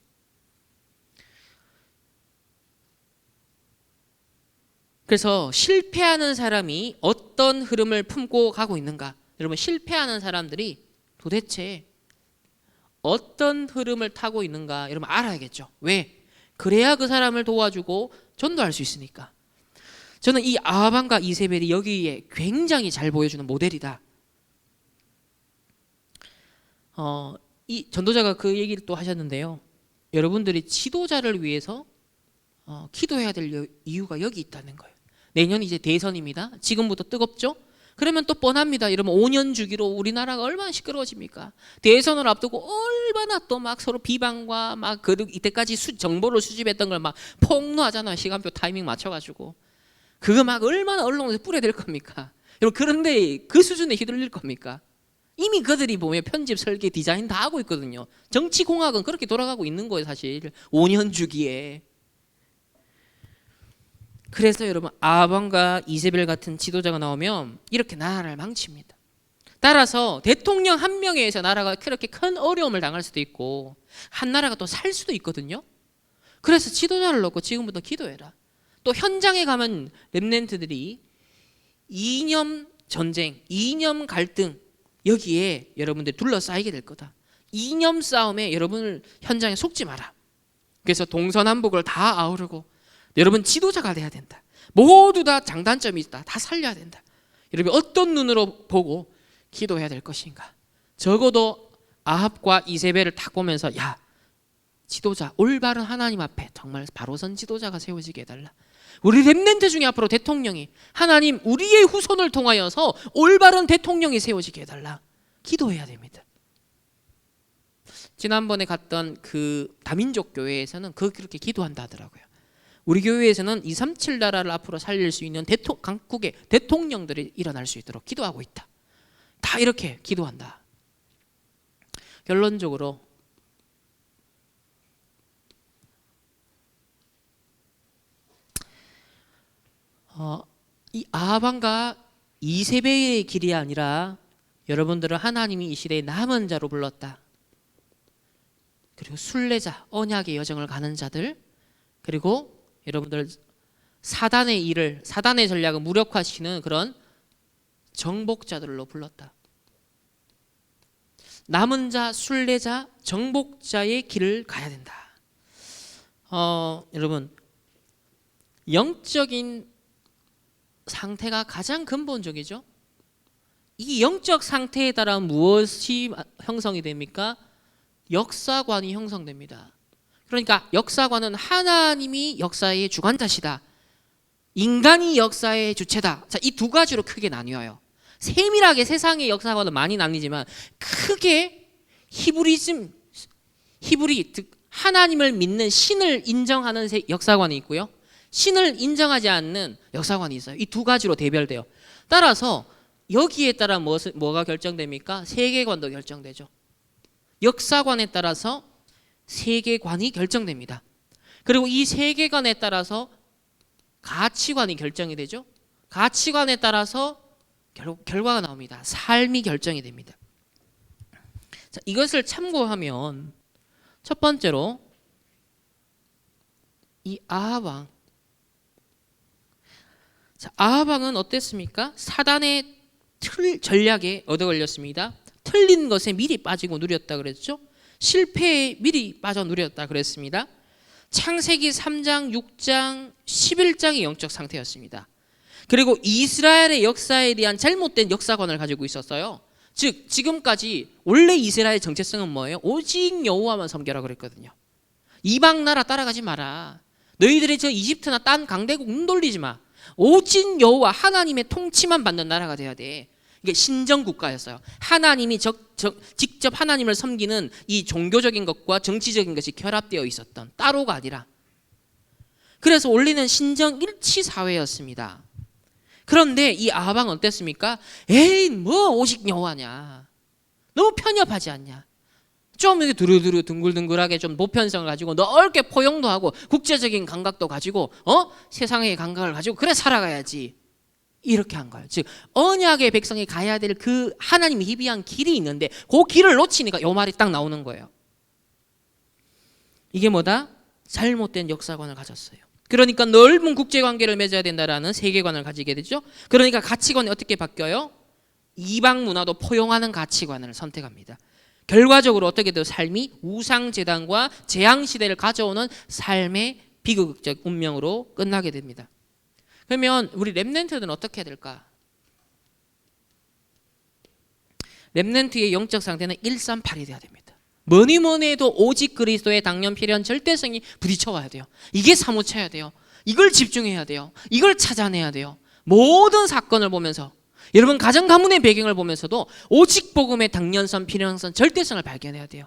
그래서 실패하는 사람이 어떤 흐름을 품고 가고 있는가? 여러분, 실패하는 사람들이 도대체 어떤 흐름을 타고 있는가 여러분 알아야겠죠. 왜? 그래야 그 사람을 도와주고 전도할 수 있으니까. 저는 이 아하방과 이세벨이 여기에 굉장히 잘 보여주는 모델이다. 이 전도자가 그 얘기를 또 하셨는데요. 여러분들이 지도자를 위해서 기도해야 될 이유가 여기 있다는 거예요. 내년 이제 대선입니다. 지금부터 뜨겁죠? 그러면 또 뻔합니다. 이러면 5년 주기로 우리나라가 얼마나 시끄러워집니까? 대선을 앞두고 얼마나 또 막 서로 비방과 막 이때까지 정보를 수집했던 걸 막 폭로하잖아요. 시간표 타이밍 맞춰가지고. 그거 막 얼마나 언론에서 뿌려댈 겁니까? 여러분, 그런데 그 수준에 휘둘릴 겁니까? 이미 그들이 보면 편집, 설계, 디자인 다 하고 있거든요. 정치공학은 그렇게 돌아가고 있는 거예요 사실. 5년 주기에. 그래서 여러분, 아합과 이세벨 같은 지도자가 나오면 이렇게 나라를 망칩니다. 따라서 대통령 한 명에 의해서 나라가 그렇게 큰 어려움을 당할 수도 있고 한 나라가 또 살 수도 있거든요. 그래서 지도자를 놓고 지금부터 기도해라. 또 현장에 가면 렘넌트들이 이념 전쟁, 이념 갈등, 여기에 여러분들 둘러싸이게 될 거다. 이념 싸움에 여러분을 현장에 속지 마라. 그래서 동서남북을 다 아우르고 여러분 지도자가 돼야 된다. 모두 다 장단점이 있다. 다 살려야 된다. 여러분 어떤 눈으로 보고 기도해야 될 것인가? 적어도 아합과 이세벨을 딱 보면서 야, 지도자, 올바른 하나님 앞에 정말 바로 선 지도자가 세워지게 해달라. 우리 렘넌트 중에 앞으로 대통령이 하나님 우리의 후손을 통하여서 올바른 대통령이 세워지게 해달라. 기도해야 됩니다. 지난번에 갔던 그 다민족 교회에서는 그렇게 기도한다 하더라고요. 우리 교회에서는 237 나라를 앞으로 살릴 수 있는 강국의 대통령들이 일어날 수 있도록 기도하고 있다. 다 이렇게 기도한다. 결론적으로 이 아하방과 이세벨의 길이 아니라 여러분들은 하나님이 이 시대에 남은 자로 불렀다. 그리고 순례자, 언약의 여정을 가는 자들, 그리고 여러분들 사단의 전략을 무력화시키는 그런 정복자들로 불렀다. 남은 자, 순례자, 정복자의 길을 가야 된다. 여러분, 영적인 상태가 가장 근본적이죠. 이 영적 상태에 따라 무엇이 형성이 됩니까? 역사관이 형성됩니다. 그러니까 역사관은 하나님이 역사의 주관자시다. 인간이 역사의 주체다. 자, 이 두 가지로 크게 나뉘어요. 세밀하게 세상의 역사관은 많이 나뉘지만 크게 히브리 즉 하나님을 믿는 신을 인정하는 역사관이 있고요. 신을 인정하지 않는 역사관이 있어요. 이 두 가지로 대별돼요. 따라서 여기에 따라 뭐가 결정됩니까? 세계관도 결정되죠. 역사관에 따라서 세계관이 결정됩니다. 그리고 이 세계관에 따라서 가치관이 결정이 되죠. 가치관에 따라서 결과가 나옵니다. 삶이 결정이 됩니다. 자, 이것을 참고하면 첫 번째로 이 아하방. 자, 아하방은 어땠습니까? 사단의 전략에 얻어 걸렸습니다. 틀린 것에 미리 빠지고 누렸다 그랬죠. 실패에 미리 빠져 누렸다 그랬습니다. 창세기 3장, 6장, 11장의 영적 상태였습니다. 그리고 이스라엘의 역사에 대한 잘못된 역사관을 가지고 있었어요. 즉 지금까지 원래 이스라엘의 정체성은 뭐예요? 오직 여호와만 섬겨라 그랬거든요. 이방 나라 따라가지 마라. 너희들이 저 이집트나 딴 강대국 눈 돌리지 마. 오직 여호와 하나님의 통치만 받는 나라가 돼야 돼. 이게 신정국가였어요. 하나님이 직접 하나님을 섬기는 이 종교적인 것과 정치적인 것이 결합되어 있었던, 따로가 아니라. 그래서 원래는 신정일치 사회였습니다. 그런데 이 아하방은 어땠습니까? 에이 뭐 오직 여호와냐, 너무 편협하지 않냐, 좀 이렇게 두루두루 둥글둥글하게 좀 보편성을 가지고 넓게 포용도 하고 국제적인 감각도 가지고 세상의 감각을 가지고 그래 살아가야지, 이렇게 한 거예요. 즉 언약의 백성이 가야 될 그 하나님이 희비한 길이 있는데 그 길을 놓치니까 요 말이 딱 나오는 거예요. 이게 뭐다? 잘못된 역사관을 가졌어요. 그러니까 넓은 국제관계를 맺어야 된다라는 세계관을 가지게 되죠. 그러니까 가치관이 어떻게 바뀌어요? 이방 문화도 포용하는 가치관을 선택합니다. 결과적으로 어떻게 돼요? 삶이 우상제단과 재앙시대를 가져오는 삶의 비극적 운명으로 끝나게 됩니다. 그러면 우리 렘넌트들은 어떻게 해야 될까? 렘넌트의 영적 상태는 138이 돼야 됩니다. 뭐니 해도 오직 그리스도의 당연 필요한 절대성이 부딪혀와야 돼요. 이게 사무쳐야 돼요. 이걸 집중해야 돼요. 이걸 찾아내야 돼요. 모든 사건을 보면서, 여러분 가정 가문의 배경을 보면서도 오직 복음의 당연성, 필요성, 절대성을 발견해야 돼요.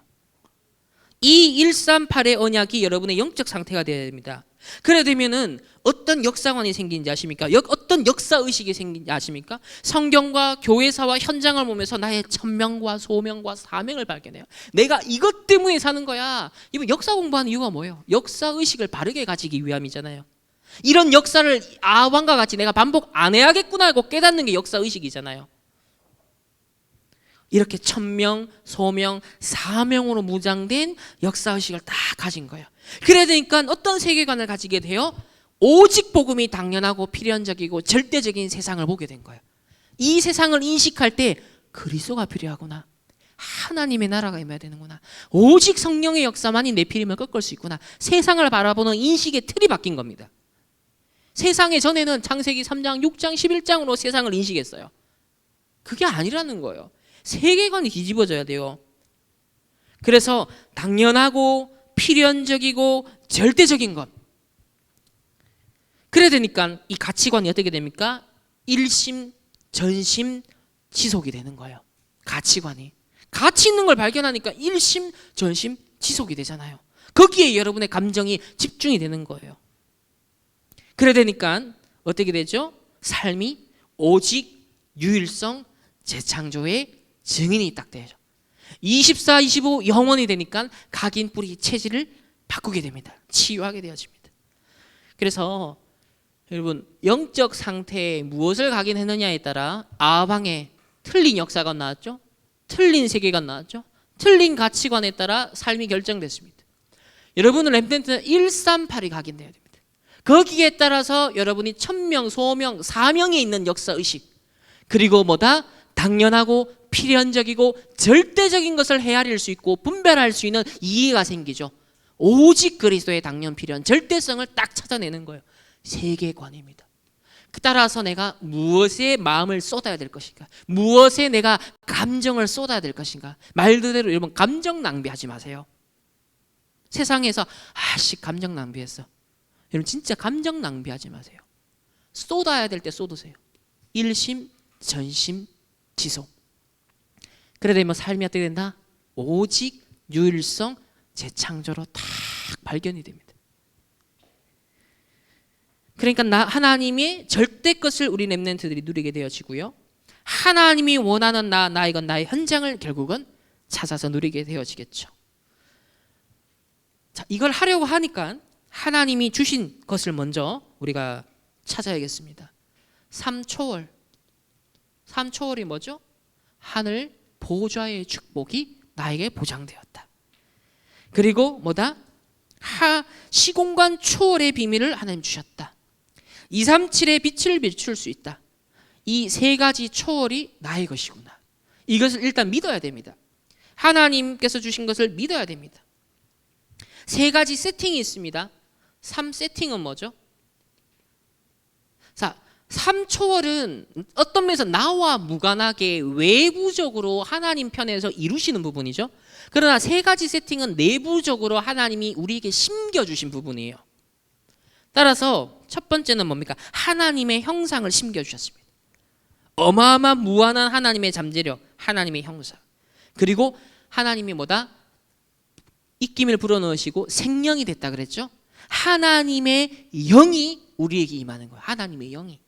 이 138의 언약이 여러분의 영적 상태가 되어야 됩니다. 그래 되면은 어떤 역사관이 생기는지 아십니까? 어떤 역사의식이 생기는지 아십니까? 성경과 교회사와 현장을 보면서 나의 천명과 소명과 사명을 발견해요. 내가 이것 때문에 사는 거야. 이번 역사 공부하는 이유가 뭐예요? 역사의식을 바르게 가지기 위함이잖아요. 이런 역사를 아하방과 같이 내가 반복 안 해야겠구나 하고 깨닫는 게 역사의식이잖아요. 이렇게 천명, 소명, 사명으로 무장된 역사의식을 다 가진 거예요. 그래야 되니까 어떤 세계관을 가지게 돼요? 오직 복음이 당연하고 필연적이고 절대적인 세상을 보게 된 거예요. 이 세상을 인식할 때 그리스도가 필요하구나, 하나님의 나라가 임해야 되는구나, 오직 성령의 역사만이 내 필임을 꺾을 수 있구나, 세상을 바라보는 인식의 틀이 바뀐 겁니다. 세상에 전에는 창세기 3장, 6장, 11장으로 세상을 인식했어요. 그게 아니라는 거예요. 세계관이 뒤집어져야 돼요. 그래서 당연하고 필연적이고 절대적인 것, 그래야 되니까 이 가치관이 어떻게 됩니까? 일심, 전심, 지속이 되는 거예요. 가치관이 가치 있는 걸 발견하니까 일심, 전심, 지속이 되잖아요. 거기에 여러분의 감정이 집중이 되는 거예요. 그래 되니까 어떻게 되죠? 삶이 오직 유일성 재창조의 증인이 딱 되죠. 24, 25 영원히 되니까 각인 뿌리 체질을 바꾸게 됩니다. 치유하게 되어집니다. 그래서 여러분 영적 상태에 무엇을 각인했느냐에 따라 아방에 틀린 역사가 나왔죠. 틀린 세계가 나왔죠. 틀린 가치관에 따라 삶이 결정됐습니다. 여러분은 렘넌트는 138이 각인되어야 됩니다. 거기에 따라서 여러분이 천명, 소명, 사명에 있는 역사의식, 그리고 뭐다? 당연하고 필연적이고 절대적인 것을 헤아릴 수 있고 분별할 수 있는 이해가 생기죠. 오직 그리스도의 당연, 필연, 절대성을 딱 찾아내는 거예요. 세계관입니다. 따라서 내가 무엇에 마음을 쏟아야 될 것인가, 무엇에 내가 감정을 쏟아야 될 것인가. 말 그대로 여러분 감정 낭비하지 마세요. 세상에서 감정 낭비했어. 여러분 진짜 감정 낭비하지 마세요. 쏟아야 될 때 쏟으세요. 일심, 전심, 지속. 그래 되면 삶이 어떻게 된다? 오직 유일성 재창조로 딱 발견이 됩니다. 그러니까 하나님의 절대 것을 우리 렘넌트들이 누리게 되어지고요. 하나님이 원하는 나이건 나의 현장을 결국은 찾아서 누리게 되어지겠죠. 자, 이걸 하려고 하니까 하나님이 주신 것을 먼저 우리가 찾아야겠습니다. 3초월. 3초월이 뭐죠? 하늘 보좌의 축복이 나에게 보장되었다. 그리고 뭐다? 시공간 초월의 비밀을 하나님 주셨다. 237의 빛을 비출 수 있다. 이 세 가지 초월이 나의 것이구나. 이것을 일단 믿어야 됩니다. 하나님께서 주신 것을 믿어야 됩니다. 세 가지 세팅이 있습니다. 3세팅은 뭐죠? 자, 3초월은 어떤 면에서 나와 무관하게 외부적으로 하나님 편에서 이루시는 부분이죠. 그러나 세 가지 세팅은 내부적으로 하나님이 우리에게 심겨주신 부분이에요. 따라서 첫 번째는 뭡니까? 하나님의 형상을 심겨주셨습니다. 어마어마한 무한한 하나님의 잠재력, 하나님의 형상. 그리고 하나님이 뭐다? 입김을 불어넣으시고 생명이 됐다 그랬죠. 하나님의 영이 우리에게 임하는 거예요. 하나님의 영이.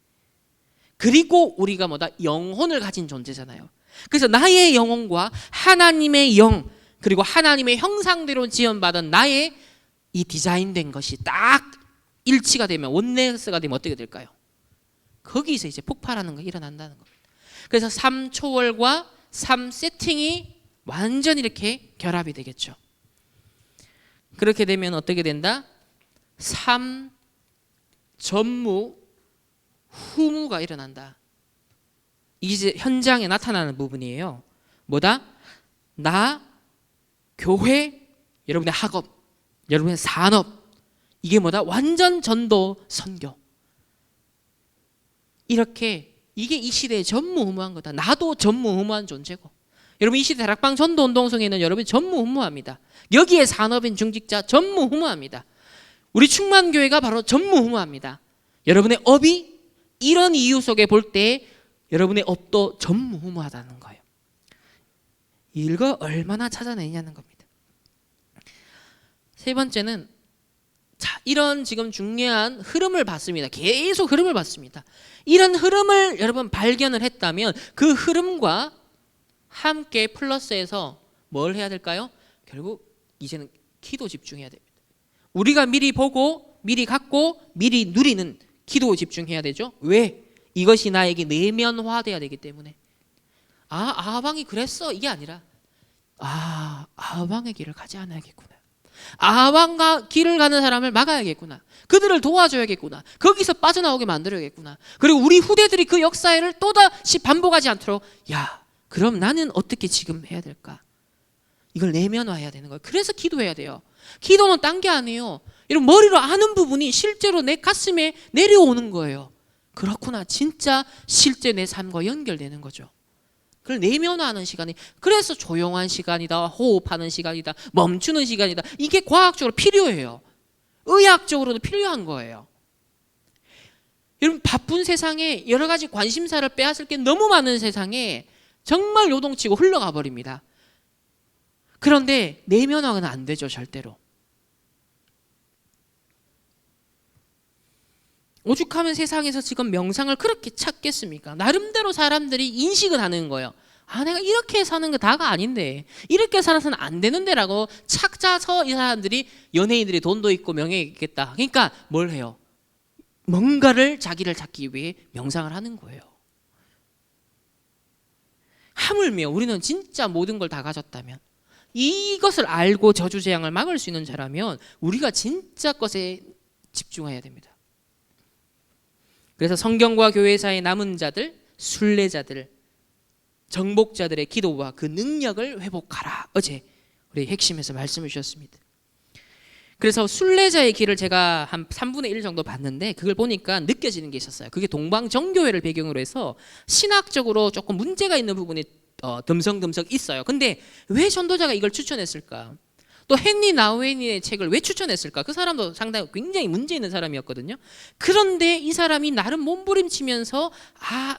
그리고 우리가 뭐다? 영혼을 가진 존재잖아요. 그래서 나의 영혼과 하나님의 영, 그리고 하나님의 형상대로 지원받은 나의 이 디자인된 것이 딱 일치가 되면, 원네스가 되면 어떻게 될까요? 거기서 이제 폭발하는 거 일어난다는 겁니다. 그래서 3초월과 3세팅이 완전 이렇게 결합이 되겠죠. 그렇게 되면 어떻게 된다? 3 전무 후무가 일어난다. 이게 이제 현장에 나타나는 부분이에요. 뭐다? 나, 교회, 여러분의 학업, 여러분의 산업, 이게 뭐다? 완전 전도 선교. 이렇게 이게 이 시대의 전무후무한 거다. 나도 전무후무한 존재고, 여러분 이 시대 다락방 전도 운동성에는 여러분이 전무후무합니다. 여기에 산업인 중직자 전무후무합니다. 우리 충만교회가 바로 전무후무합니다. 여러분의 업이 이런 이유 속에 볼 때 여러분의 업도 전무후무하다는 거예요. 이거 얼마나 찾아내냐는 겁니다. 세 번째는 이런 지금 중요한 흐름을 봤습니다. 계속 흐름을 봤습니다. 이런 흐름을 여러분 발견을 했다면 그 흐름과 함께 플러스해서 뭘 해야 될까요? 결국 이제는 기도 집중해야 됩니다. 우리가 미리 보고 미리 갖고 미리 누리는 기도 집중해야 되죠. 왜? 이것이 나에게 내면화돼야 되기 때문에. 아방이 그랬어 이게 아니라 아방의 길을 가지 않아야겠구나. 아방과 길을 가는 사람을 막아야겠구나. 그들을 도와줘야겠구나. 거기서 빠져나오게 만들어야겠구나. 그리고 우리 후대들이 그 역사를 또다시 반복하지 않도록, 그럼 나는 어떻게 지금 해야 될까? 이걸 내면화해야 되는 거예요. 그래서 기도해야 돼요. 기도는 딴 게 아니에요. 이런 머리로 아는 부분이 실제로 내 가슴에 내려오는 거예요. 그렇구나. 진짜 실제 내 삶과 연결되는 거죠. 그걸 내면화하는 시간이, 그래서 조용한 시간이다, 호흡하는 시간이다, 멈추는 시간이다. 이게 과학적으로 필요해요. 의학적으로도 필요한 거예요. 여러분 바쁜 세상에 여러 가지 관심사를 빼앗을 게 너무 많은 세상에 정말 요동치고 흘러가 버립니다. 그런데 내면화는 안 되죠, 절대로. 오죽하면 세상에서 지금 명상을 그렇게 찾겠습니까? 나름대로 사람들이 인식을 하는 거예요. 아, 내가 이렇게 사는 게 다가 아닌데, 이렇게 살아서는 안 되는데라고 찾아서 이 사람들이, 연예인들이 돈도 있고 명예 있겠다. 그러니까 뭘 해요? 뭔가를 자기를 찾기 위해 명상을 하는 거예요. 하물며 우리는 진짜 모든 걸 다 가졌다면, 이것을 알고 저주재앙을 막을 수 있는 자라면 우리가 진짜 것에 집중해야 됩니다. 그래서 성경과 교회사의 남은 자들, 순례자들, 정복자들의 기도와 그 능력을 회복하라. 어제 우리 핵심에서 말씀을 주셨습니다. 그래서 순례자의 길을 제가 한 3분의 1 정도 봤는데, 그걸 보니까 느껴지는 게 있었어요. 그게 동방정교회를 배경으로 해서 신학적으로 조금 문제가 있는 부분이 듬성듬성 있어요. 근데 왜 전도자가 이걸 추천했을까? 또 헨리 나우엔의 책을 왜 추천했을까? 그 사람도 상당히 굉장히 문제 있는 사람이었거든요. 그런데 이 사람이 나름 몸부림치면서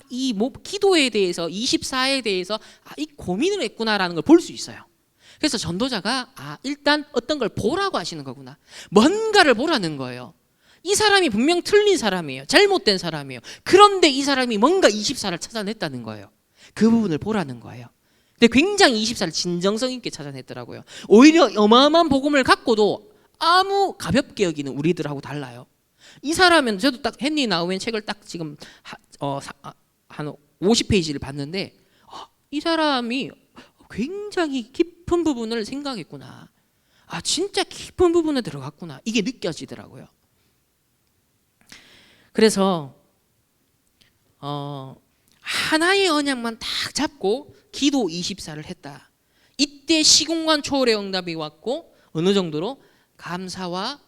이 기도에 대해서, 24에 대해서 이 고민을 했구나라는 걸 볼 수 있어요. 그래서 전도자가 일단 어떤 걸 보라고 하시는 거구나. 뭔가를 보라는 거예요. 이 사람이 분명 틀린 사람이에요. 잘못된 사람이에요. 그런데 이 사람이 뭔가 24를 찾아냈다는 거예요. 그 부분을 보라는 거예요. 근데 굉장히 24를 진정성 있게 찾아냈더라고요. 오히려 어마어마한 복음을 갖고도 아무 가볍게 여기는 우리들하고 달라요. 이 사람은, 저도 딱 헨리 나우엔 책을 딱 지금 한 50페이지를 봤는데, 이 사람이 굉장히 깊은 부분을 생각했구나. 진짜 깊은 부분에 들어갔구나. 이게 느껴지더라고요. 그래서 하나의 언약만 딱 잡고 기도 24를 했다. 이때 시공간 초월의 응답이 왔고, 어느 정도로 감사와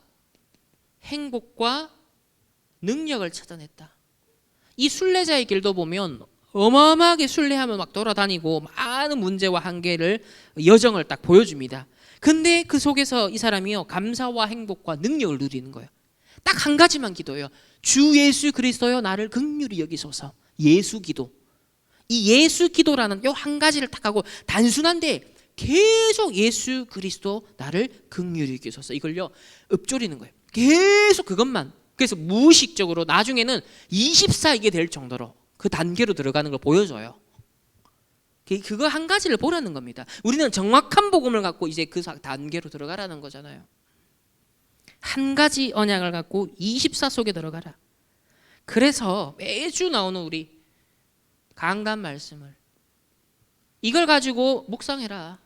행복과 능력을 찾아냈다. 이 순례자의 길도 보면 어마어마하게 순례하면 막 돌아다니고 많은 문제와 한계를, 여정을 딱 보여줍니다. 근데 그 속에서 이 사람이요, 감사와 행복과 능력을 누리는 거예요. 딱 한 가지만 기도해요. 주 예수 그리스도여 나를 긍휼히 여기소서. 예수 기도. 이 예수 기도라는 요 한 가지를 딱 하고, 단순한데 계속 예수 그리스도 나를 긍휼히 여기소서, 이걸요 읊조리는 거예요. 계속 그것만. 그래서 무의식적으로 나중에는 24 이게 될 정도로 그 단계로 들어가는 걸 보여줘요. 그거 한 가지를 보라는 겁니다. 우리는 정확한 복음을 갖고 이제 그 단계로 들어가라는 거잖아요. 한 가지 언약을 갖고 24 속에 들어가라. 그래서 매주 나오는 우리 강단 말씀을, 이걸 가지고 묵상해라.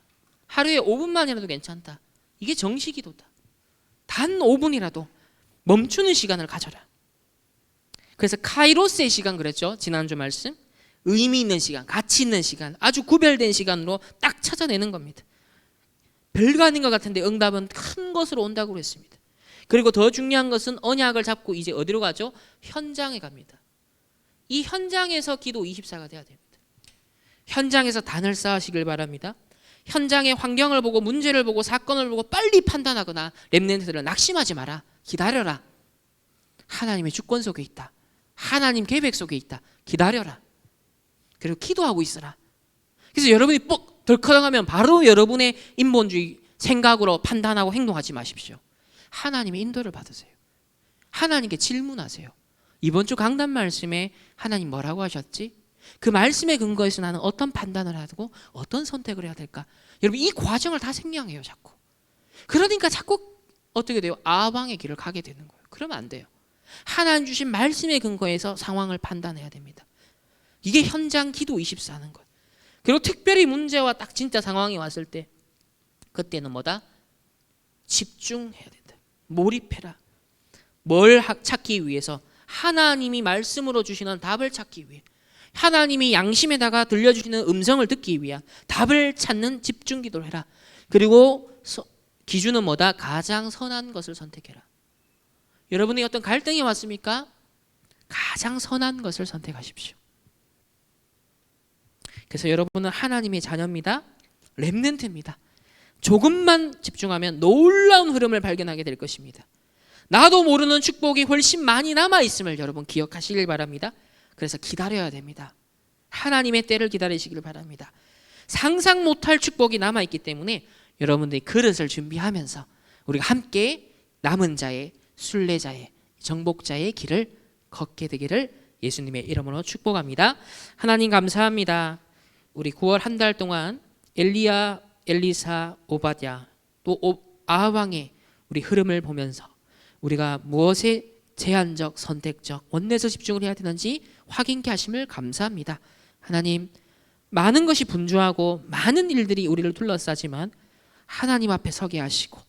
하루에 5분만이라도 괜찮다. 이게 정식기도다. 단 5분이라도 멈추는 시간을 가져라. 그래서 카이로스의 시간 그랬죠, 지난주 말씀. 의미 있는 시간, 가치 있는 시간, 아주 구별된 시간으로 딱 찾아내는 겁니다. 별거 아닌 것 같은데 응답은 큰 것으로 온다고 그랬습니다. 그리고 더 중요한 것은 언약을 잡고 이제 어디로 가죠? 현장에 갑니다. 이 현장에서 기도 24가 돼야 됩니다. 현장에서 단을 쌓으시길 바랍니다. 현장의 환경을 보고, 문제를 보고, 사건을 보고 빨리 판단하거나, 렘넌트들은 낙심하지 마라. 기다려라. 하나님의 주권 속에 있다. 하나님 계획 속에 있다. 기다려라. 그리고 기도하고 있어라. 그래서 여러분이 뻑 덜커덩하면 바로 여러분의 인본주의 생각으로 판단하고 행동하지 마십시오. 하나님의 인도를 받으세요. 하나님께 질문하세요. 이번 주 강단 말씀에 하나님 뭐라고 하셨지? 그 말씀에 근거해서 나는 어떤 판단을 하고 어떤 선택을 해야 될까? 여러분, 이 과정을 다 생략해요, 자꾸. 그러니까 자꾸 어떻게 돼요? 아방의 길을 가게 되는 거예요. 그러면 안 돼요. 하나님 주신 말씀에 근거해서 상황을 판단해야 됩니다. 이게 현장 기도 24는 거예요. 그리고 특별히 문제와 딱 진짜 상황이 왔을 때, 그때는 뭐다? 집중해야 된다. 몰입해라. 뭘 찾기 위해서? 하나님이 말씀으로 주시는 답을 찾기 위해, 하나님이 양심에다가 들려주시는 음성을 듣기 위한 답을 찾는 집중 기도를 해라. 그리고 기준은 뭐다? 가장 선한 것을 선택해라. 여러분이 어떤 갈등이 왔습니까? 가장 선한 것을 선택하십시오. 그래서 여러분은 하나님의 자녀입니다. 렘넌트입니다. 조금만 집중하면 놀라운 흐름을 발견하게 될 것입니다. 나도 모르는 축복이 훨씬 많이 남아있음을 여러분 기억하시길 바랍니다. 그래서 기다려야 됩니다. 하나님의 때를 기다리시길 바랍니다. 상상 못할 축복이 남아있기 때문에 여러분들이 그릇을 준비하면서 우리가 함께 남은 자의, 순례자의, 정복자의 길을 걷게 되기를 예수님의 이름으로 축복합니다. 하나님 감사합니다. 우리 9월 한 달 동안 엘리야, 엘리사, 오바댜 또 아하방의 우리 흐름을 보면서 우리가 무엇에 제한적, 선택적, 원내에서 집중을 해야 되는지 확인케 하심을 감사합니다. 하나님, 많은 것이 분주하고 많은 일들이 우리를 둘러싸지만 하나님 앞에 서게 하시고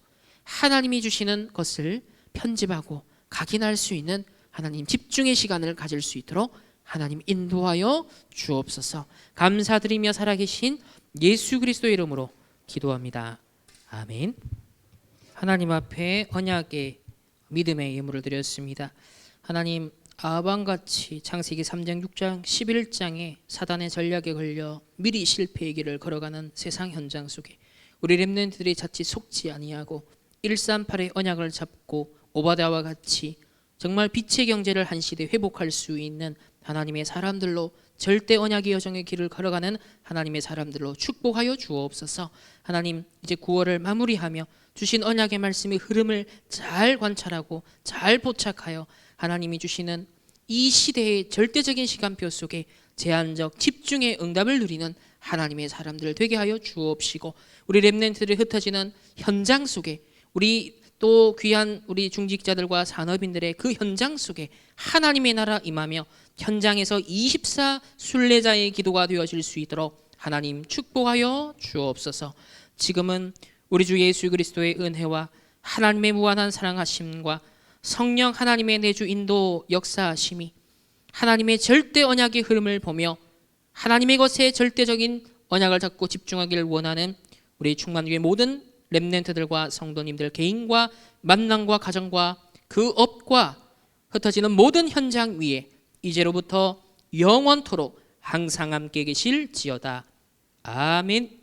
하나님이 주시는 것을 편집하고 각인할 수 있는 하나님 집중의 시간을 가질 수 있도록 하나님 인도하여 주옵소서. 감사드리며 살아계신 예수 그리스도의 이름으로 기도합니다. 아멘. 하나님 앞에 언약의 믿음의 예물을 드렸습니다. 하나님, 아방같이 창세기 3장 6장 11장에 사단의 전략에 걸려 미리 실패의 길을 걸어가는 세상 현장 속에 우리 렘넌트들이 자칫 속지 아니하고 138의 언약을 잡고 오바댜와 같이 정말 빛의 경제를 한 시대 회복할 수 있는 하나님의 사람들로, 절대 언약의 여정의 길을 걸어가는 하나님의 사람들로 축복하여 주옵소서. 하나님, 이제 9월을 마무리하며 주신 언약의 말씀의 흐름을 잘 관찰하고 잘 포착하여 하나님이 주시는 이 시대의 절대적인 시간표 속에 제한적 집중의 응답을 누리는 하나님의 사람들 되게 하여 주옵시고, 우리 렘넌트들이 흩어지는 현장 속에 우리 또 귀한 우리 중직자들과 산업인들의 그 현장 속에 하나님의 나라 임하며 현장에서 24 순례자의 기도가 되어질 수 있도록 하나님 축복하여 주옵소서. 지금은 우리 주 예수 그리스도의 은혜와 하나님의 무한한 사랑하심과 성령 하나님의 내주 인도 역사하심이 하나님의 절대 언약의 흐름을 보며 하나님의 것에 절대적인 언약을 잡고 집중하기를 원하는 우리 충만교회 모든 렘넌트들과 성도님들 개인과 만남과 가정과 그 업과 흩어지는 모든 현장 위에 이제로부터 영원토록 항상 함께 계실지어다. 아멘.